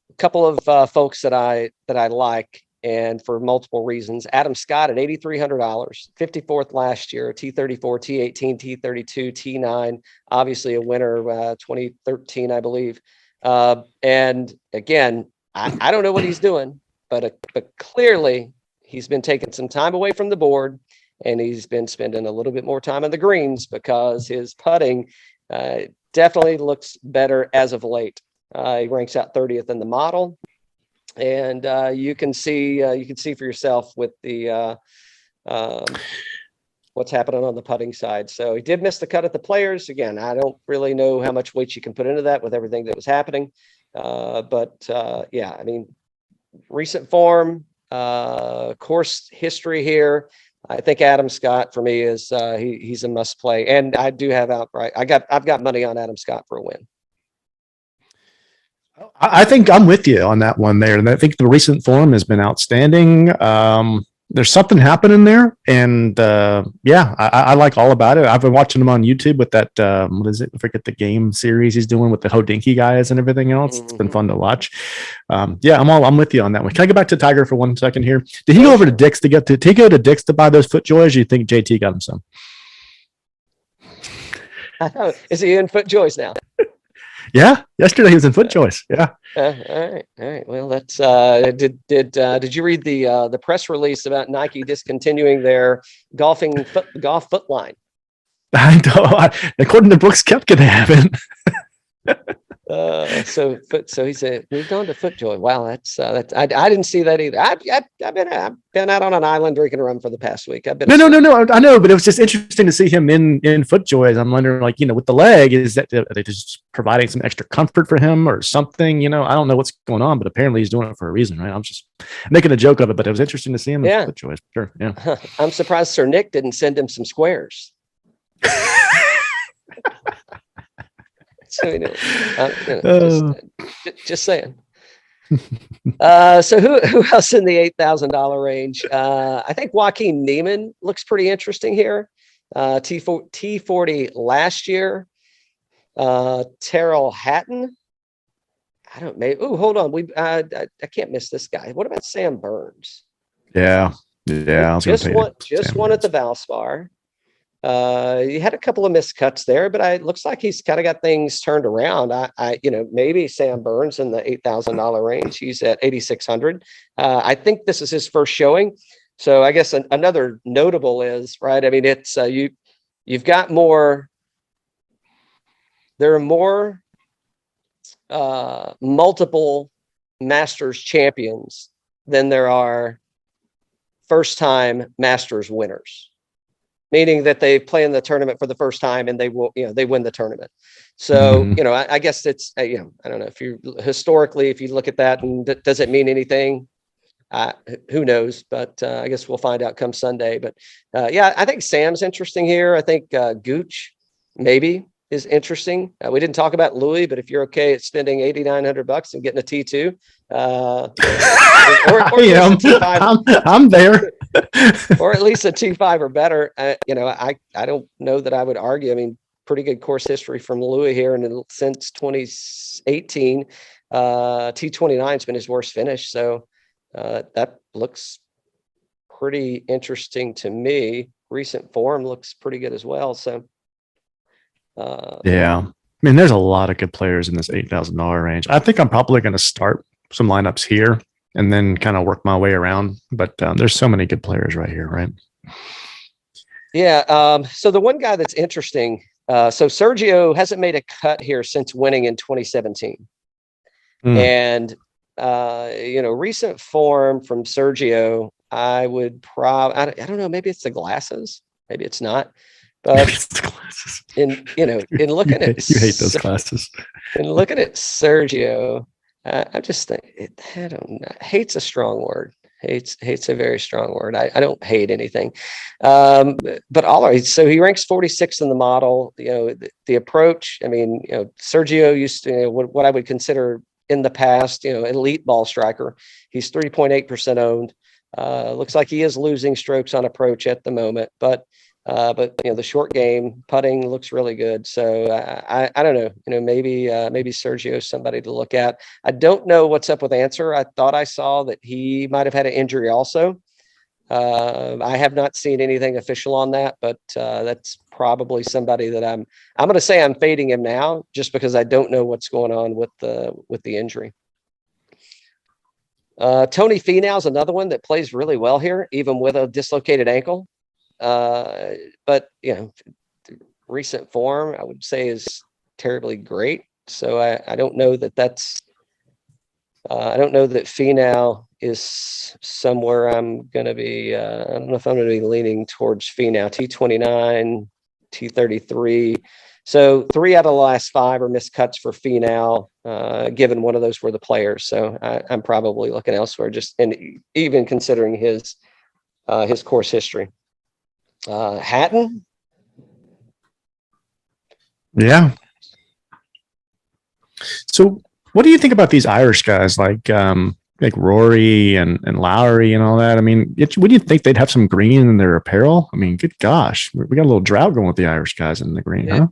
a couple of folks that I like, and for multiple reasons. Adam Scott at $8,300, 54th last year, T34, T18, T32, T9, obviously a winner, 2013, I believe. And again, I don't know what he's doing, but clearly he's been taking some time away from the board, and he's been spending a little bit more time on the greens because his putting definitely looks better as of late. He ranks out 30th in the model, and you can see for yourself with the what's happening on the putting side. So he did miss the cut at the Players. Again, I don't really know how much weight you can put into that with everything that was happening. But I mean, recent form, course history here. I think Adam Scott for me is he's a must play, and I do have outright. I've got money on Adam Scott for a win. I think I'm with you on that one there, and I think the recent form has been outstanding. There's something happening there, and I like all about it. I've been watching him on YouTube with that what is it? I forget the game series he's doing with the Hodinkee guys and everything else. It's been fun to watch. I'm with you on that one. Can I go back to Tiger for 1 second here? Did he go over to Dick's to go to Dick's to buy those FootJoys? Or do you think JT got him some? Is he in FootJoys now? Yeah, yesterday he was in FootJoys. Yeah. All right. Well, that's did you read the press release about Nike discontinuing their golf foot line? I know. According to Brooks Koepka, they haven't. So he said moved on to FootJoy. Wow, that's I didn't see that either. I've been out on an island drinking rum for the past week. I've been no. I know, but it was just interesting to see him in FootJoys. I'm wondering, like, with the leg, is that are they just providing some extra comfort for him or something? I don't know what's going on, but apparently he's doing it for a reason, right? I'm just making a joke of it, but it was interesting to see him in FootJoys. Sure, yeah. I'm surprised Sir Nick didn't send him some squares. So just saying. So who else in the $8,000 range? I think Joaquin Niemann looks pretty interesting here. T40 last year. Terrell Hatton. I don't maybe. Oh, hold on. I can't miss this guy. What about Sam Burns? Yeah. I was just one at the Valspar. He had a couple of miscuts there, but it looks like he's kind of got things turned around. Maybe Sam Burns in the $8,000 range. He's at 8,600. I think this is his first showing. So I guess another notable is, right. I mean, it's you've got more. There are more multiple Masters champions than there are first-time Masters winners, meaning that they play in the tournament for the first time and they will, they win the tournament. So, I guess it's, I don't know if you historically, if you look at that, and does it mean anything? Who knows? But I guess we'll find out come Sunday. But I think Sam's interesting here. I think Gooch maybe is interesting. We didn't talk about Louis, but if you're okay at spending $8,900 and getting a T2, I'm there, or at least a T5 or better. I don't know that I would argue. I mean, pretty good course history from Louis here, and since 2018, T29's been his worst finish. So that looks pretty interesting to me. Recent form looks pretty good as well. So. I mean, there's a lot of good players in this $8,000 range. I think I'm probably going to start some lineups here and then kind of work my way around. But there's so many good players right here, right? Yeah. So the one guy that's interesting, so Sergio hasn't made a cut here since winning in 2017. And, recent form from Sergio, I would probably, I don't know, maybe it's the glasses, maybe it's not. But it's the glasses. In looking at you hate those glasses. In looking at Sergio, I just think I don't know. Hate's a strong word. Hate's a very strong word. I don't hate anything. But all right. So he ranks 46th in the model. The approach. I mean, Sergio used to what I would consider in the past, elite ball striker. He's 3.8% owned. Looks like he is losing strokes on approach at the moment, but the short game putting looks really good. So I don't know, maybe Sergio is somebody to look at. I don't know what's up with Answer. I thought I saw that he might have had an injury also. I have not seen anything official on that, but that's probably somebody that I'm going to say I'm fading him now just because I don't know what's going on with the injury. Tony Finau is another one that plays really well here, even with a dislocated ankle. But recent form I would say is terribly great. So I don't know that that's I don't know that Finau is somewhere I'm going to be. I don't know if I'm going to be leaning towards Finau. T29, T33. So 3 out of the last 5 are missed cuts for Finau, given one of those were the players. So I'm probably looking elsewhere, just and even considering his course history. Hatton. Yeah. So what do you think about these Irish guys like Rory and Lowry and all that? I mean, would you think they'd have some green in their apparel? I mean, good gosh, we got a little drought going with the Irish guys in the green, huh?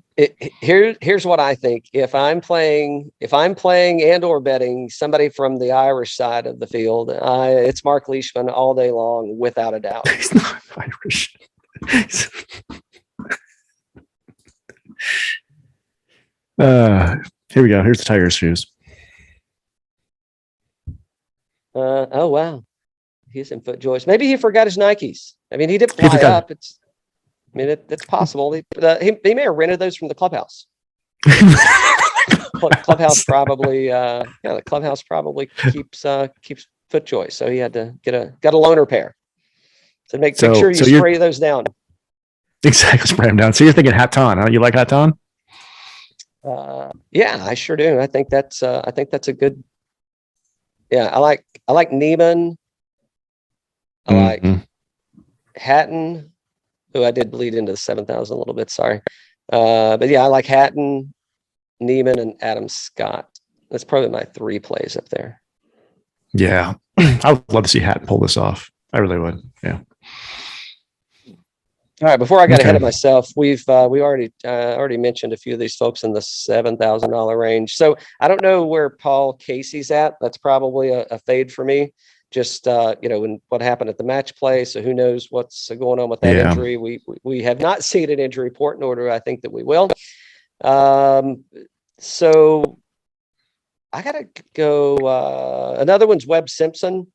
Here's what I think. If I'm playing and or betting somebody from the Irish side of the field, it's Mark Leishman all day long, without a doubt. He's not Irish. Here we go. Here's the Tiger's shoes. Oh wow, he's in FootJoys. Maybe he forgot his Nikes. I mean, he did fly up. It's possible. He may have rented those from the clubhouse. Clubhouse probably. The clubhouse probably keeps FootJoys, so he had to got a loaner pair. So make sure you spray those down. Exactly, spray them down. So you're thinking Hatton, huh? You like Hatton? Yeah, I sure do. I think that's a good. Yeah, I like Neiman. I like Hatton. Oh, I did bleed into the 7,000 a little bit. Sorry. But yeah, I like Hatton, Neiman, and Adam Scott. That's probably my 3 plays up there. Yeah. I would love to see Hatton pull this off. I really would. Yeah. All right. Before I got ahead of myself, we already mentioned a few of these folks in the $7,000 range. So I don't know where Paul Casey's at. That's probably a fade for me. Just when what happened at the match play. So who knows what's going on with that injury? We have not seen an injury report, nor do I think that we will. So I gotta go. Another one's Webb Simpson.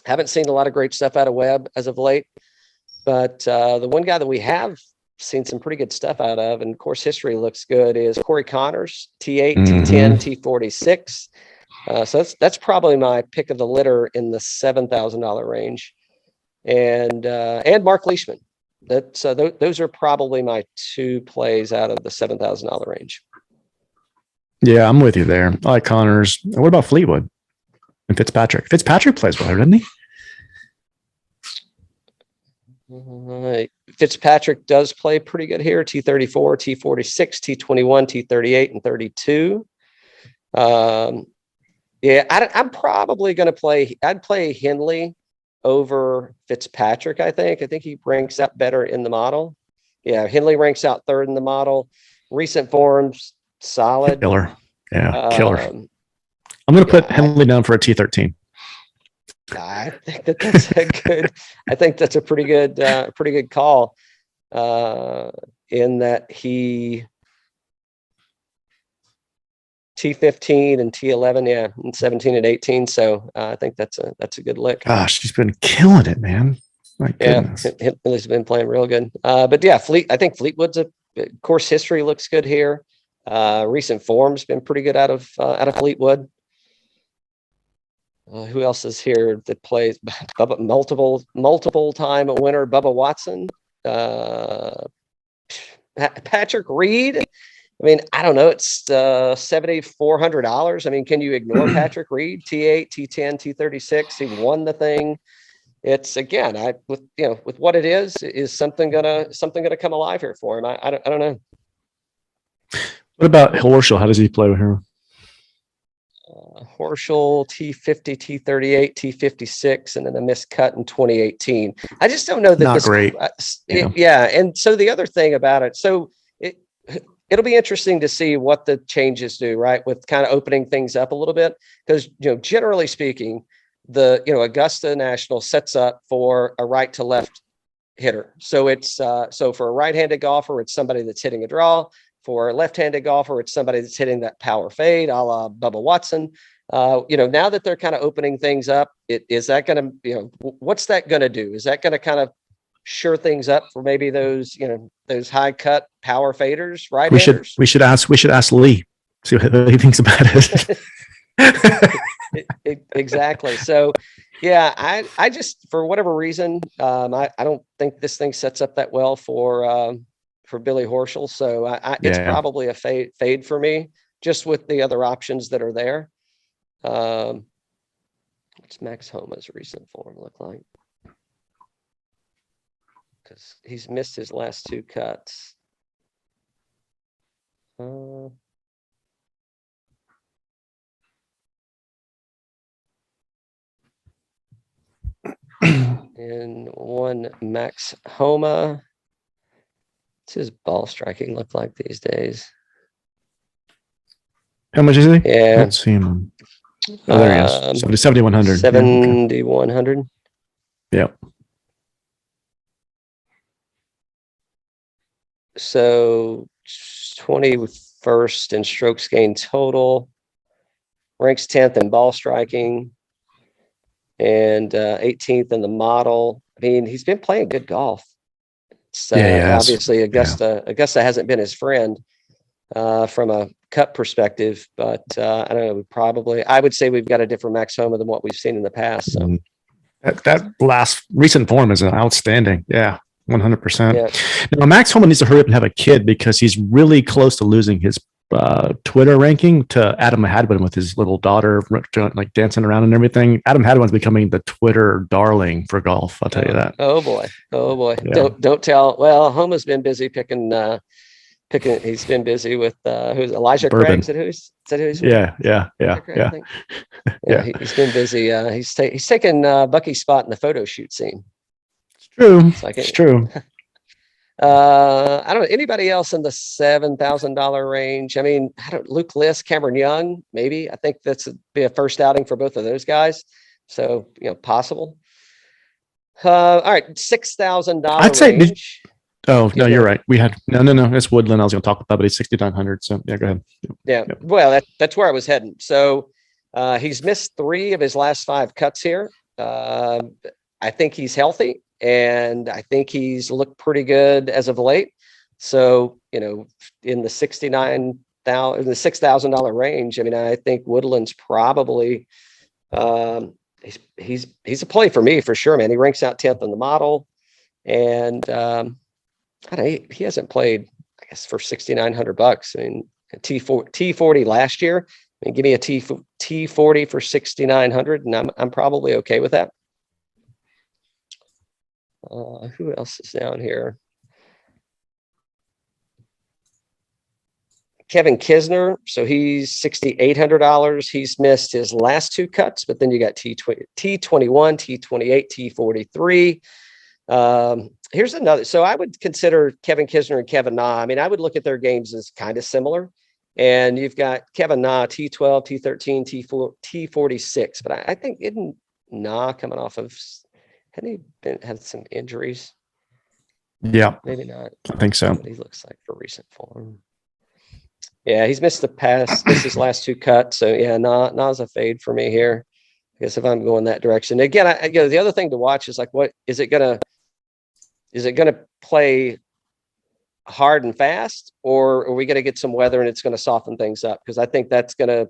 Haven't seen a lot of great stuff out of Webb as of late, but the one guy that we have seen some pretty good stuff out of, and course history looks good, is Corey Connors, T8, T10, T46. So that's probably my pick of the litter in the $7,000 range, and Mark Leishman. Those are probably my 2 plays out of the $7,000 range. Yeah, I'm with you there. I like Connors. What about Fleetwood and Fitzpatrick? Fitzpatrick plays well, doesn't he? Fitzpatrick does play pretty good here. T34, T46, T21, T38, and 32. Yeah, I'm probably going to play. I'd play Henley over Fitzpatrick. I think he ranks up better in the model. Yeah, Henley ranks out 3rd in the model. Recent forms, solid. Killer. Yeah, killer. I'm going to put Henley down for a T13. I think that's a good. I think that's a pretty good call. In that he. T15 and T11, yeah, and 17 and 18. So I think that's a good lick. Gosh, he's been killing it, man. My goodness. Yeah, Henley's been playing real good. But yeah, I think Fleetwood's course history looks good here. Recent form's been pretty good out of Fleetwood. Who else is here that plays? multiple time winner Bubba Watson, Patrick Reed. I mean, I don't know. It's $7,400. I mean, can you ignore Patrick Reed? T8, T10, T36. He won the thing. It's again, with what it is something gonna come alive here for him. I don't know. What about Horschel? How does he play with her? Horschel, T50, T38, T56, and then a missed cut in 2018. I just don't know that. Not great. Yeah. And so the other thing about it, so it'll be interesting to see what the changes do, right? With kind of opening things up a little bit, because, generally speaking, the, Augusta National sets up for a right to left hitter. So it's, so for a right-handed golfer, it's somebody that's hitting a draw. For a left-handed golfer, it's somebody that's hitting that power fade, a la Bubba Watson. Now that they're kind of opening things up, is that going to, what's that going to do? Is that going to kind of sure things up for maybe those high cut power faders, right? We should ask Lee, see what he thinks about it. Exactly. So yeah, I just, for whatever reason, I don't think this thing sets up that well for Billy Horschel. So it's probably a fade for me, just with the other options that are there. What's Max Homa's recent form look like? Because he's missed his last 2 cuts. And one Max Homa. What's his ball striking look like these days? How much is he? Yeah. Let's see him. Oh, there he is. 7,100. 7,100. Yep. So 21st in strokes gained total, ranks 10th in ball striking, and 18th in the model. I mean, he's been playing good golf. So obviously Augusta hasn't been his friend from a cut perspective, but I don't know. I would say we've got a different Max Homa than what we've seen in the past. So that last recent form is outstanding. Yeah. 100%. Yeah. Now, Max Homa needs to hurry up and have a kid because he's really close to losing his Twitter ranking to Adam Hadwin with his little daughter like dancing around and everything. Adam Hadwin's becoming the Twitter darling for golf. I'll tell you that. Oh boy. Yeah. Don't tell. Well, Homa's been busy picking. He's been busy with who's Elijah Bourbon. Craig? Is that who he's with? Yeah. Craig, I think. He's been busy. He's taken Bucky's spot in the photo shoot scene. It's true. It's true. I don't know anybody else in the $7,000 range. I mean, Luke List, Cameron Young, maybe. I think be a first outing for both of those guys. So possible. All right, $6,000. I'd say. No, you're right. We had no. It's Woodland. I was going to talk about, but he's 6,900. So yeah, go ahead. Yeah. Well, that's where I was heading. So he's missed 3 of his last 5 cuts here. I think he's healthy, and I think he's looked pretty good as of late. So in the $6,000 range. I mean, I think Woodland's probably he's a play for me for sure, man. He ranks out 10th in the model, and he hasn't played, I guess, for $6,900. I mean, a T40 last year. I mean, give me a T40 for $6,900, and I'm probably okay with that. Who else is down here? Kevin Kisner. So he's $6,800. He's missed his last 2 cuts, but then you got T21, T28, T43. Here's another. So I would consider Kevin Kisner and Kevin Na. I mean, I would look at their games as kind of similar. And you've got Kevin Na, T12, T13, T4, T46. But I think isn't Na coming off of, hadn't he had some injuries? Yeah. Maybe not. I think so. What he looks like for recent form. Yeah, he's missed his last 2 cuts. So yeah, Na's a fade for me here. I guess if I'm going that direction. Again, the other thing to watch is like, what is it gonna play hard and fast, or are we going to get some weather and it's going to soften things up? Because I think that's going to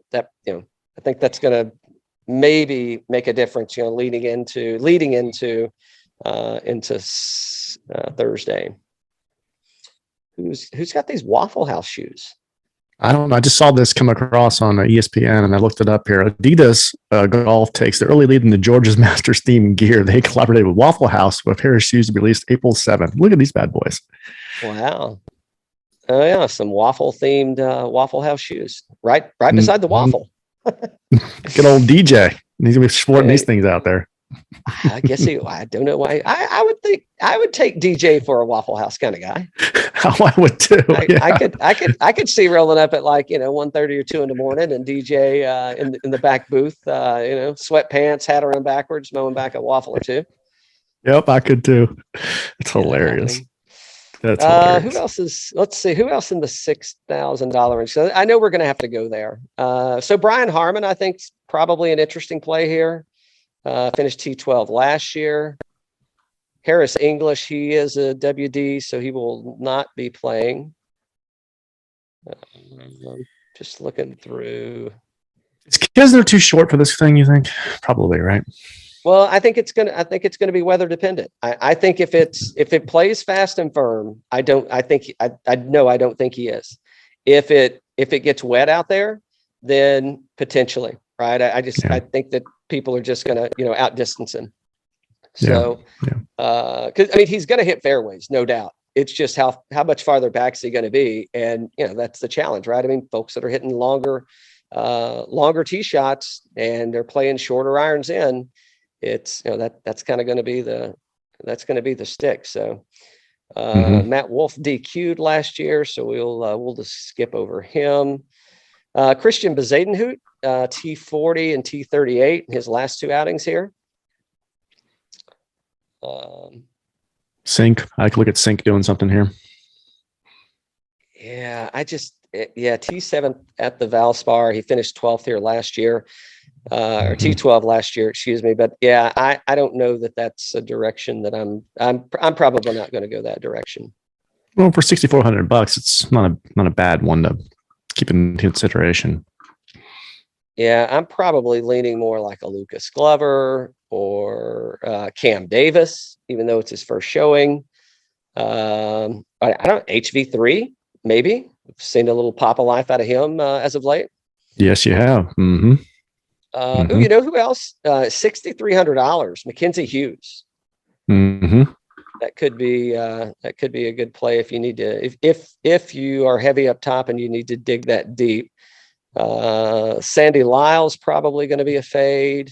maybe make a difference, leading into Thursday. Who's got these Waffle House shoes? I don't know. I just saw this come across on ESPN and I looked it up here. Adidas Golf takes the early lead in the George's Masters theme gear. They collaborated with Waffle House for a pair of shoes to be released April 7th. Look at these bad boys. Wow. Oh yeah, some waffle themed Waffle House shoes. Right beside the waffle. Good old DJ. He's gonna be sporting these things out there. I guess I don't know why. I would think I would take DJ for a Waffle House kind of guy. I would too. I could see rolling up at 1:30 or 2 in the morning and DJ in the back booth, sweatpants, hat around backwards, mowing back a waffle or 2. Yep, I could too. It's hilarious. That's hilarious. Let's see who else in the $6,000 range. So I know we're going to have to go there. So Brian Harmon, I think, is probably an interesting play here. Finished T12 last year. Harris English, he is a WD, so he will not be playing. Just looking through. Is Kisner too short for this thing, you think? Probably, right? Well, I think it's gonna be weather dependent. I think if it plays fast and firm, I don't think he is. If it gets wet out there, then potentially, right? I think that people are just gonna outdistance him. So, because I mean he's gonna hit fairways, no doubt. It's just how much farther back is he going to be, and that's the challenge, right? I mean, folks that are hitting longer tee shots and they're playing shorter irons in, it's that's kind of going to be the stick. So Matt Wolf DQ'd last year, so we'll just skip over him. Christian Bezadenhout, T40 and T38 in his last 2 outings here. Sink. I could look at Sink doing something here. Yeah, T7 at the Valspar. He finished 12th here last year, or T12 last year, excuse me. But yeah, I don't know that that's a direction that I'm probably not going to go that direction. Well, for $6,400, it's not a bad one to keep in consideration. Yeah, I'm probably leaning more like a Lucas Glover or Cam Davis, even though it's his first showing. I don't HV3 maybe seen a little pop of life out of him as of late. Yes, you have. Mm-hmm. Ooh, you know who else? $6,300, Mackenzie Hughes. Mm-hmm. That could be a good play if you need to, if you are heavy up top and you need to dig that deep. Sandy Lyle's probably going to be a fade.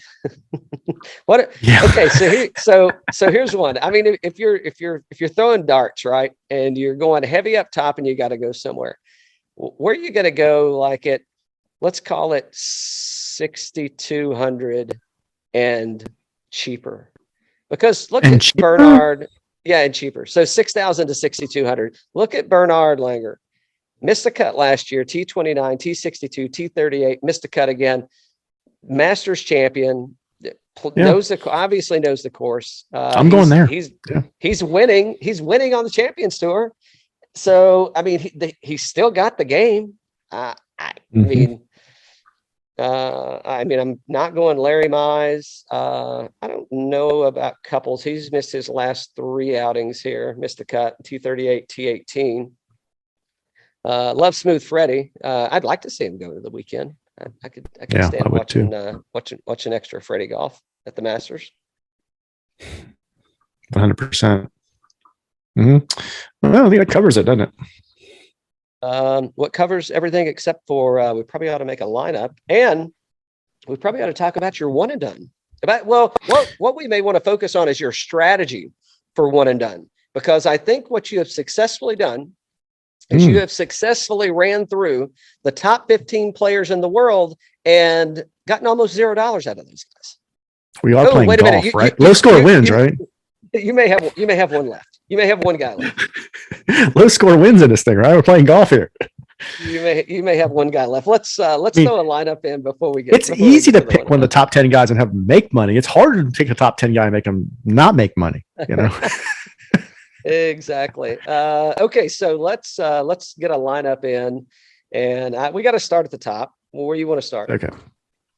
What? Yeah. Okay, so here's one. I mean, if you're throwing darts, right, and you're going heavy up top and you got to go somewhere, where are you going to go? Like it, let's call it 6,200 and cheaper, because look at cheaper? Bernard. Yeah, and cheaper. So 6,000 to 6,200. Look at Bernard Langer. Missed the cut last year, T29, T62, T38, missed the cut again. Masters champion, obviously knows the course. I'm going there. He's winning. He's winning on the Champions Tour. So, I mean, he's still got the game. I mean, I'm not going Larry Mize. I don't know about Couples. He's missed his last 3 outings here. Missed the cut, T38, T18. Love Smooth Freddie. I'd like to see him go to the weekend. I could stand watching extra Freddie golf at the Masters. 100%. Well, I think that covers it, doesn't it? What covers everything except for we probably ought to make a lineup, and we probably ought to talk about your one and done. What we may want to focus on is your strategy for one and done, because I think what you have successfully done is you have successfully ran through the top 15 players in the world and gotten almost $0 out of those guys. We are playing golf, right? Low score wins, right? You may have one left. You may have one guy left. Low score wins in this thing, right? We're playing golf here. You may have one guy left. Let's throw a lineup in before we get. It's easy to pick one of the top 10 guys and have them make money. It's harder to pick a top 10 guy and make them not make money. You know. Exactly. Okay, so let's get a lineup in, and we got to start at the top. Where you want to start? Okay.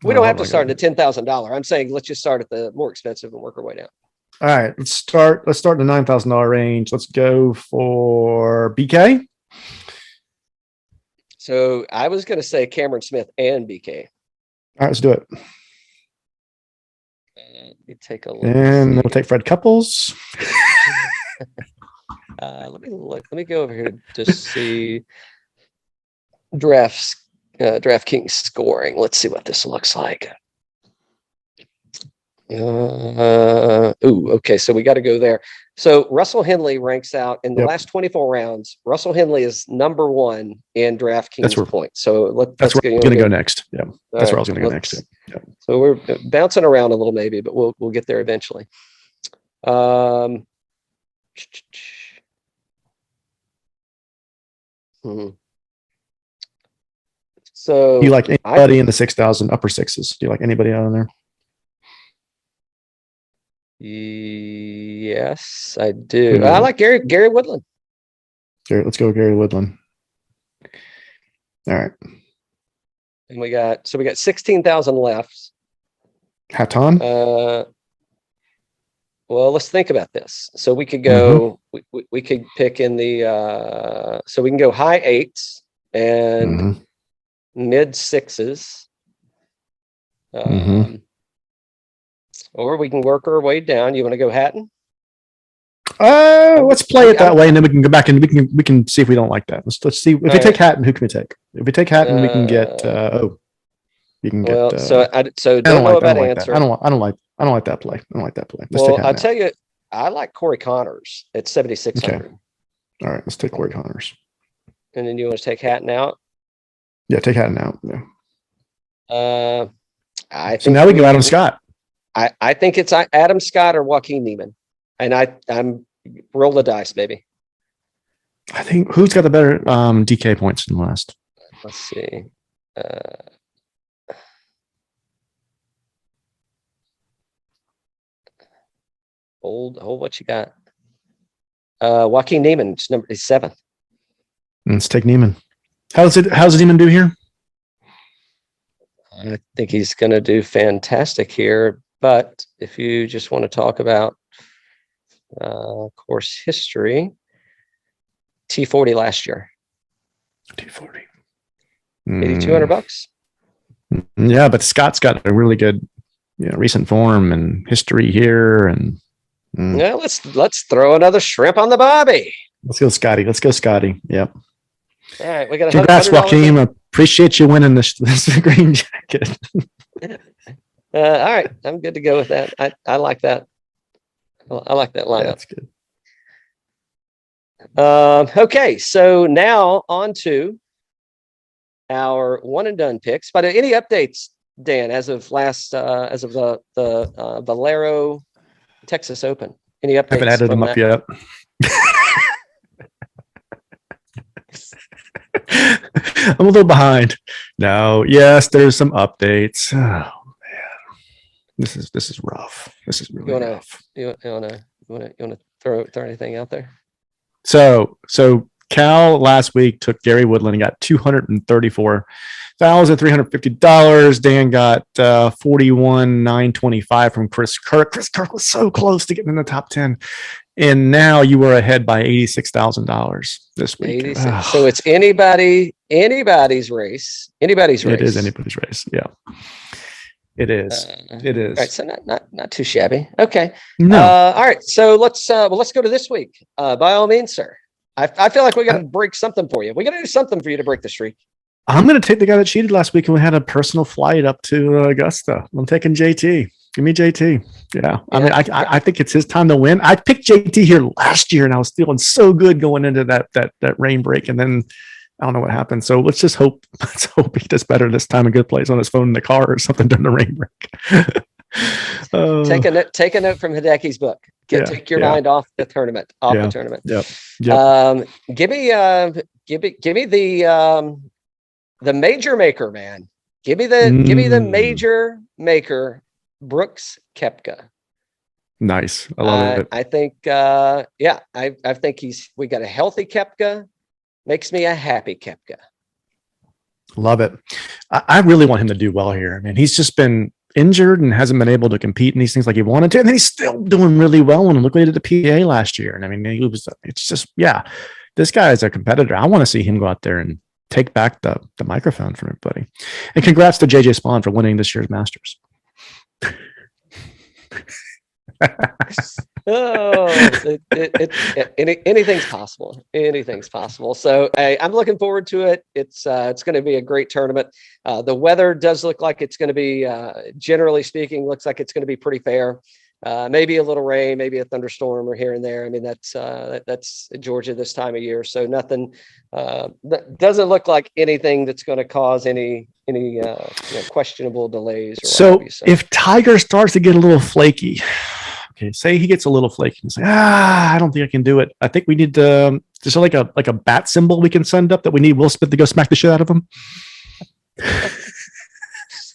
We don't have to start at the $10,000. I'm saying let's just start at the more expensive and work our way down. All right, let's start in the $9,000 range. Let's go for BK. So I was going to say Cameron Smith and BK. All right, let's do it. Let me take a look. And we'll take Fred Couples. Let me look. Let me go over here to see DraftKings scoring. Let's see what this looks like. Okay. So we got to go there. So Russell Henley ranks out in the last 24 rounds. Russell Henley is number 1 in DraftKings points. So that's where I'm going to go next. Yeah, that's where I was going to go next. Yeah. So we're bouncing around a little, maybe, but we'll get there eventually. So do you like anybody in the 6,000 upper sixes? Do you like anybody out in there? Yes, I do. I like Gary Woodland. Let's go with Gary Woodland. All right. And we got 16,000 left. Hatton? Well, let's think about this. So we could go, we could pick in the, so we can go high 8s and mid 6s. Or we can work our way down. You want to go Hatton? Let's play it that way, and then we can go back and we can see if we don't like that. Let's see if we take Hatton. Who can we take? If we take Hatton, we can get. You can get. Well, so don't know about answer. I don't like that play. I don't like that play. Well, I'll tell you, I like Corey Connors at 7,600. Okay. All right, let's take Corey Connors. And then you want to take Hatton out? Yeah, take Hatton out. Yeah. I think so now we go Adam Scott. I think it's Adam Scott or Joaquin Niemann, and I'm roll the dice, baby. I think who's got the better DK points in the last? Let's see. Hold what you got. Joaquin Niemann is 7th. Let's take Niemann. How's Niemann do here? I think he's going to do fantastic here. But if you just want to talk about course history, T40 last year. 240. $8,200. Yeah, but Scott's got a really good, recent form and history here. And yeah, let's throw another shrimp on the bobby. Let's go, Scotty. Yep. All right, we got a congrats, Joaquin. Appreciate you winning this green jacket. All right, I'm good to go with that. I like that. I like that lineup. Yeah, that's good. Okay, so now on to our one and done picks. But any updates, Dan, as of the Valero Texas Open? Any updates? I haven't added them up yet. I'm a little behind. No, yes, there's some updates. Oh man, this is rough. This is really rough. You want to throw anything out there? So Cal last week took Gary Woodland and got $234,350. Dan got $41,925 from Chris Kirk. Chris Kirk was so close to getting in the top 10. And now you were ahead by $86,000 this week. So it's anybody's race. Anybody's race. It is anybody's race. Yeah. It is. It is. All right, so not too shabby. Okay. No. All right. So let's go to this week. By all means, sir. I feel like we got to break something for you. We got to do something for you to break the streak. I'm going to take the guy that cheated last week and we had a personal flight up to Augusta. I'm taking JT. Give me JT. Yeah. I mean, I think it's his time to win. I picked JT here last year and I was feeling so good going into that rain break. And then I don't know what happened. So let's hope he does better this time and good plays on his phone in the car or something during the rain break. Take a note from Hideki's book. Take your mind off the tournament. The tournament. Yep. Give me the major maker, man. Give me the major maker, Brooks Koepka. Nice. I love it. I think I think we got a healthy Koepka. Makes me a happy Koepka. Love it. I really want him to do well here. I mean, he's just been injured and hasn't been able to compete in these things like he wanted to. And then he's still doing really well. And look what he did at the PGA last year. And I mean, this guy is a competitor. I want to see him go out there and take back the microphone from everybody. And congrats to JJ Spaun for winning this year's Masters. Anything's possible. So I'm looking forward to it. It's going to be a great tournament. The weather does look like it's going to be, generally speaking, looks like it's going to be pretty fair. Maybe a little rain, maybe a thunderstorm or here and there. I mean, that's Georgia this time of year. So nothing, that doesn't look like anything that's going to cause any questionable delays. So if Tiger starts to get a little flaky, okay, say he gets a little flaky and say, I don't think I can do it. I think we need just like a bat symbol we can send up that we need Will Smith to go smack the shit out of him.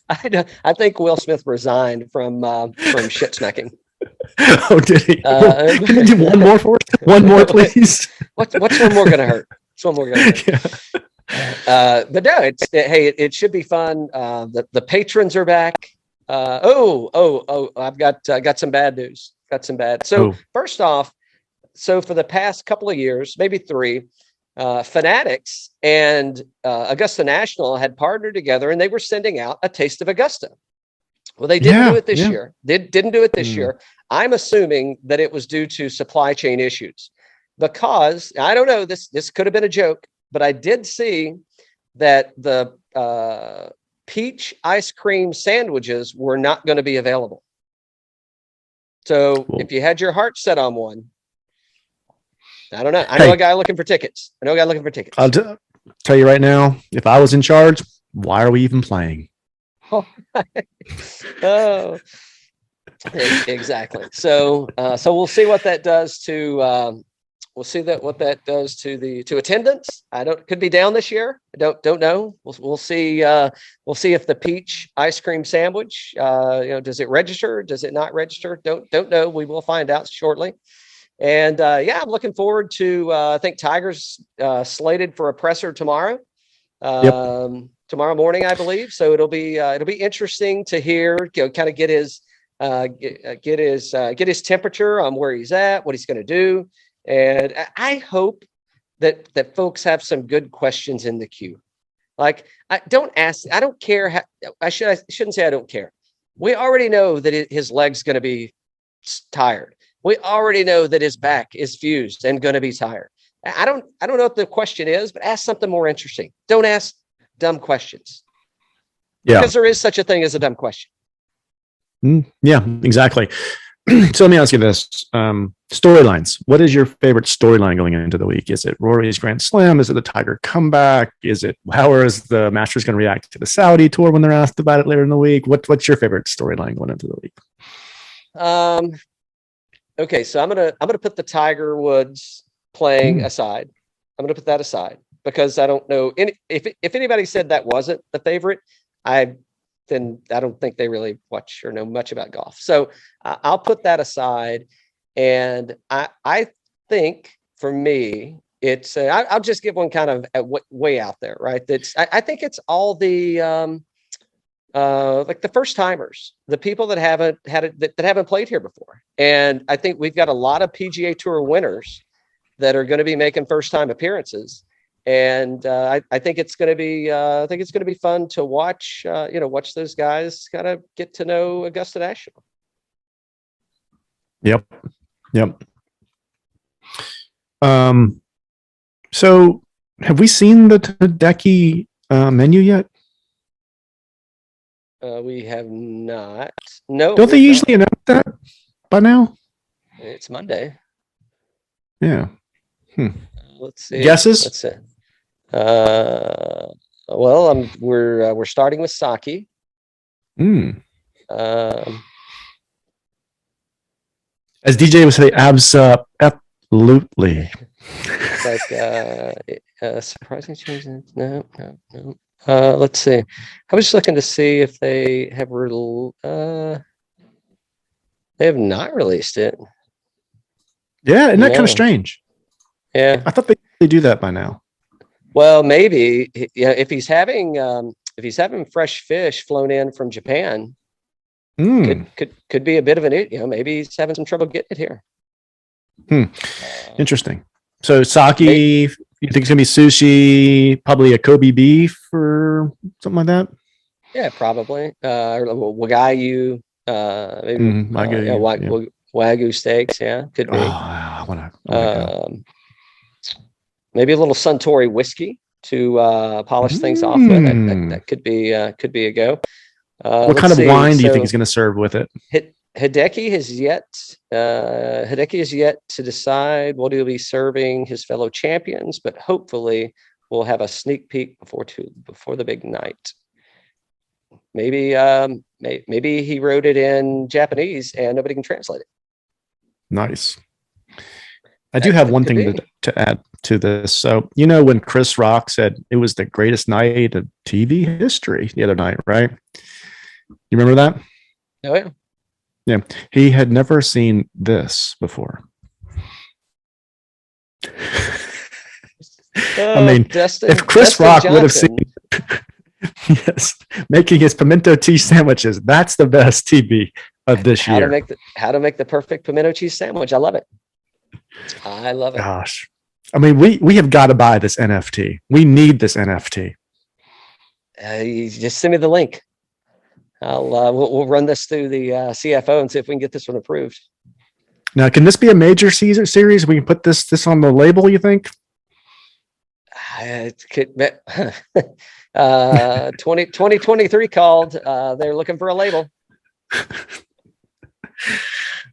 I think Will Smith resigned from shit smacking. Oh, did he? Can you do one more for us? One more, please. What's one more going to hurt? What's one more going to hurt? Yeah. But no, it should be fun. The patrons are back. I've got some bad news. First off, for the past couple of years, maybe 3, Fanatics and Augusta National had partnered together and they were sending out a taste of Augusta. Well, they didn't do it this year. Didn't do it this year. I'm assuming that it was due to supply chain issues because I don't know, this could have been a joke, but I did see that the peach ice cream sandwiches were not going to be available. So if you had your heart set on one, I don't know. I know a guy looking for tickets. I'll tell you right now, if I was in charge, why are we even playing? Oh, exactly. So we'll see what that does to to attendance. Could be down this year. I don't know. We'll see. We'll see if the peach ice cream sandwich, does it register? Does it not register? Don't know. We will find out shortly. And I'm looking forward to. I think Tiger's slated for a presser tomorrow. Tomorrow morning, I believe. So it'll be interesting to hear. Kind of get his temperature on where he's at, what he's going to do. And I hope that folks have some good questions in the queue. Like, I don't care how, I shouldn't say I don't care. We already know that his leg's going to be tired. We already know that his back is fused and going to be tired. I don't know what the question is, but ask something more interesting. Don't ask dumb questions. Yeah. Because there is such a thing as a dumb question. Yeah, exactly. So let me ask you this. Storylines. What is your favorite storyline going into the week? Is it Rory's Grand Slam? Is it the Tiger comeback? Is it how is the Masters going to react to the Saudi tour when they're asked about it later in the week? What's your favorite storyline going into the week? Okay, so I'm gonna put the Tiger Woods playing aside. I'm gonna put that aside because I don't know if anybody said that wasn't the favorite, then I don't think they really watch or know much about golf. So I'll put that aside. And I think for me, it's I'll just give one kind of way out there, right? I think it's all the like the first timers, the people that haven't had it, that haven't played here before. And I think we've got a lot of PGA Tour winners that are going to be making first time appearances. And I think it's going to be fun to watch. Watch those guys kind of get to know Augusta National. Yep. So have we seen the Hideki menu yet? We have not. No. Don't they usually announce that by now? It's Monday. Yeah. Let's see. Guesses? Let's see. We're starting with Saki. As DJ would say, absolutely. Like surprising changes. No. Let's see. I was just looking to see if they have they have not released it. Yeah, isn't that kind of strange? Yeah, I thought they do that by now. Well, maybe if he's having fresh fish flown in from Japan, could be a bit of an maybe he's having some trouble getting it here. Interesting. So sake, you think it's gonna be sushi, probably a Kobe beef or something like that? Yeah, probably. Wagyu, maybe Wagyu steaks. Yeah, could be. I want to. Maybe a little Suntory whiskey to polish things off with. That could be a go. What kind of wine do you think he's going to serve with it? Hideki has yet to decide what he'll be serving his fellow champions, but hopefully we'll have a sneak peek before the big night. Maybe he wrote it in Japanese and nobody can translate it. Nice. I do have one thing to add to this. So, when Chris Rock said it was the greatest night of TV history the other night, right? You remember that? Oh, yeah. Yeah. He had never seen this before. If Chris Rock would have seen yes, making his pimento cheese sandwiches, that's the best TV of this year. How to make the perfect pimento cheese sandwich. I love it. Gosh. I mean, we have got to buy this NFT. We need this NFT. You just send me the link. We'll run this through the CFO and see if we can get this one approved. Now, can this be a major series? We can put this on the label, you think? It could be. 2023 called. They're looking for a label.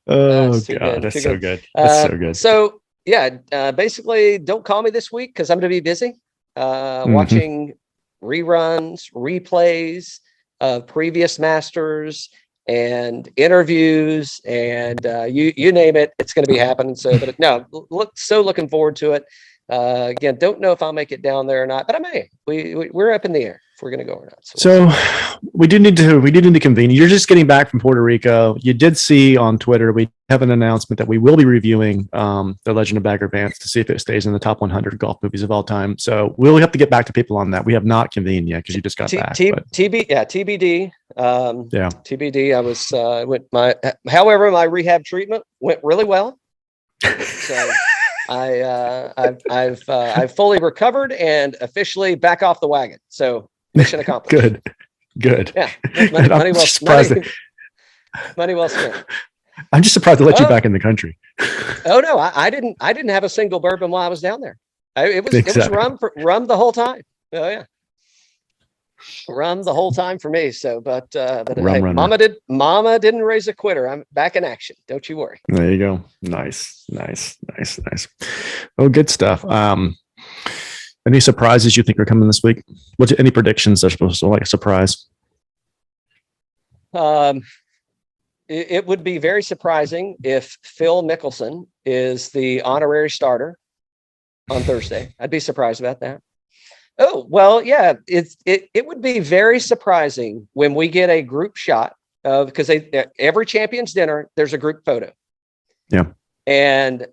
Oh God, that's so good. That's so good. So yeah, basically, don't call me this week because I'm going to be busy watching reruns, replays of previous Masters and interviews, and you name it, it's going to be happening. So, but no, looking forward to it. Again, don't know if I'll make it down there or not, but I may. We're up in the air if we're going to go or not. So we do need to convene. You're just getting back from Puerto Rico. You did see on Twitter we have an announcement that we will be reviewing The Legend of Bagger Vance to see if it stays in the top 100 golf movies of all time. So we'll have to get back to people on that. We have not convened yet because you just got back. TBD. TBD. However, my rehab treatment went really well. So I've fully recovered and officially back off the wagon. So mission accomplished. Good. Yeah. Money well spent. I'm just surprised to let you back in the country. Oh no, I didn't have a single bourbon while I was down there. It was rum the whole time. Oh yeah. Rum the whole time for me. So, but hey, Mama didn't raise a quitter. I'm back in action. Don't you worry. There you go. Nice. Oh, good stuff. Any surprises you think are coming this week? Any predictions that are supposed to like a surprise? It would be very surprising if Phil Mickelson is the honorary starter on Thursday. I'd be surprised about that. Oh, well, yeah, it would be very surprising when we get a group shot of, because every champion's dinner, there's a group photo. Yeah. And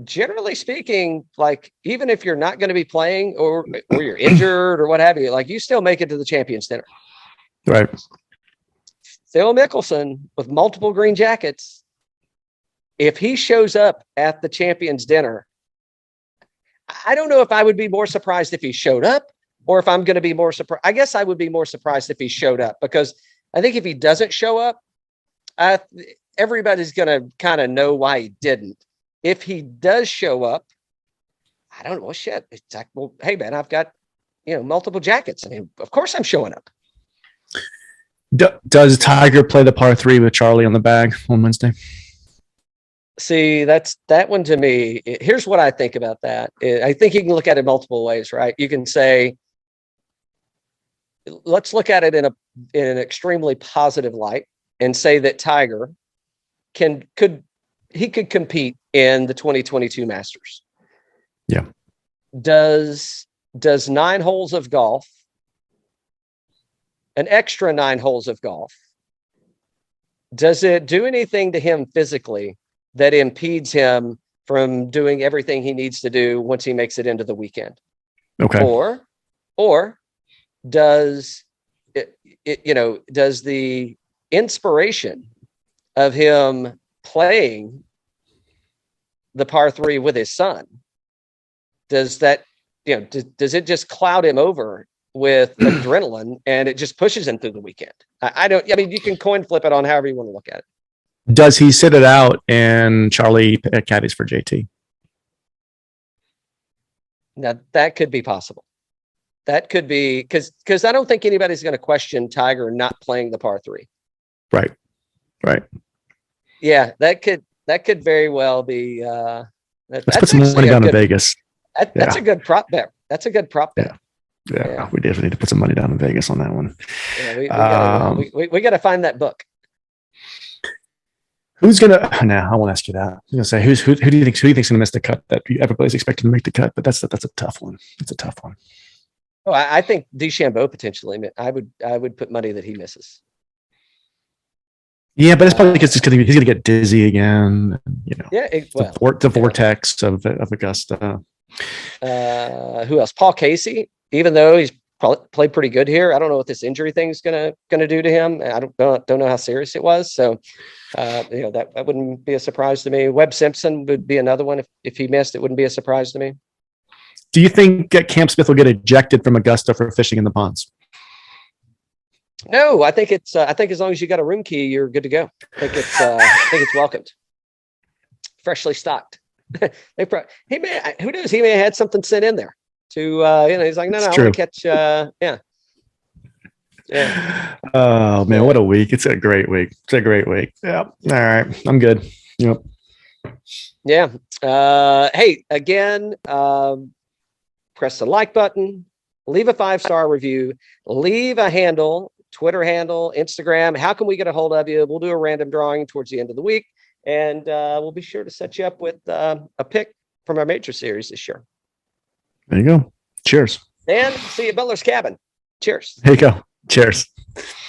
generally speaking, like, even if you're not going to be playing or you're injured or what have you, like, you still make it to the champion's dinner. Right. Phil Mickelson with multiple green jackets, if he shows up at the champion's dinner, I don't know if I would be more surprised if he showed up or if I'm going to be more surprised. I guess I would be more surprised if he showed up, because I think if he doesn't show up, everybody's going to kind of know why he didn't. If he does show up, I don't know. Well, shit. It's like, well, hey man, I've got, multiple jackets. I mean, of course I'm showing up. Does Tiger play the par 3 with Charlie on the bag on Wednesday? See, that one to me. Here's what I think about that. I think you can look at it multiple ways, right? You can say, let's look at it in an extremely positive light and say that Tiger could compete in the 2022 Masters. Yeah. Does 9 holes of golf, an extra 9 holes of golf, does it do anything to him physically that impedes him from doing everything he needs to do once he makes it into the weekend? Okay. Or does does the inspiration of him playing the par 3 with his son, does that, does it just cloud him over with adrenaline and it just pushes him through the weekend? I mean, you can coin flip it on however you want to look at it. Does he sit it out and Charlie caddies for JT? Now that could be possible. That could be because I don't think anybody's going to question Tiger not playing the par 3. Right. Yeah, that could very well be. Let's put some money down in Vegas. That's a good prop bet. That's a good prop bet. Yeah, we definitely need to put some money down in Vegas on that one. Yeah, we got to find that book. Who's gonna? No, I won't ask you that. I'm gonna say who do you think's gonna miss the cut that everybody's expecting to make the cut? But that's a tough one. It's a tough one. Oh, I think DeChambeau potentially. I would put money that he misses. Yeah, but it's probably because he's gonna get dizzy again. Yeah, the vortex of Augusta. Who else? Paul Casey. Even though he's probably played pretty good here, I don't know what this injury thing's gonna do to him. I don't know how serious it was. So, that wouldn't be a surprise to me. Webb Simpson would be another one. If he missed, it wouldn't be a surprise to me. Do you think Cam Smith will get ejected from Augusta for fishing in the ponds? No, I think it's. I think as long as you got a room key, you're good to go. I think it's welcomed. Freshly stocked. Who knows? He may have had something sent in there to. He's like, no, I want to catch. Yeah. Oh man, what a week! It's a great week. Yeah. All right, I'm good. Yep. Yeah. Hey, again, press the like button, leave a 5-star review, leave a handle, Twitter handle, Instagram. How can we get a hold of you? We'll do a random drawing towards the end of the week, and we'll be sure to set you up with a pick from our major series this year. There you go. Cheers. And see you at Butler's Cabin. Cheers. There you go. Cheers.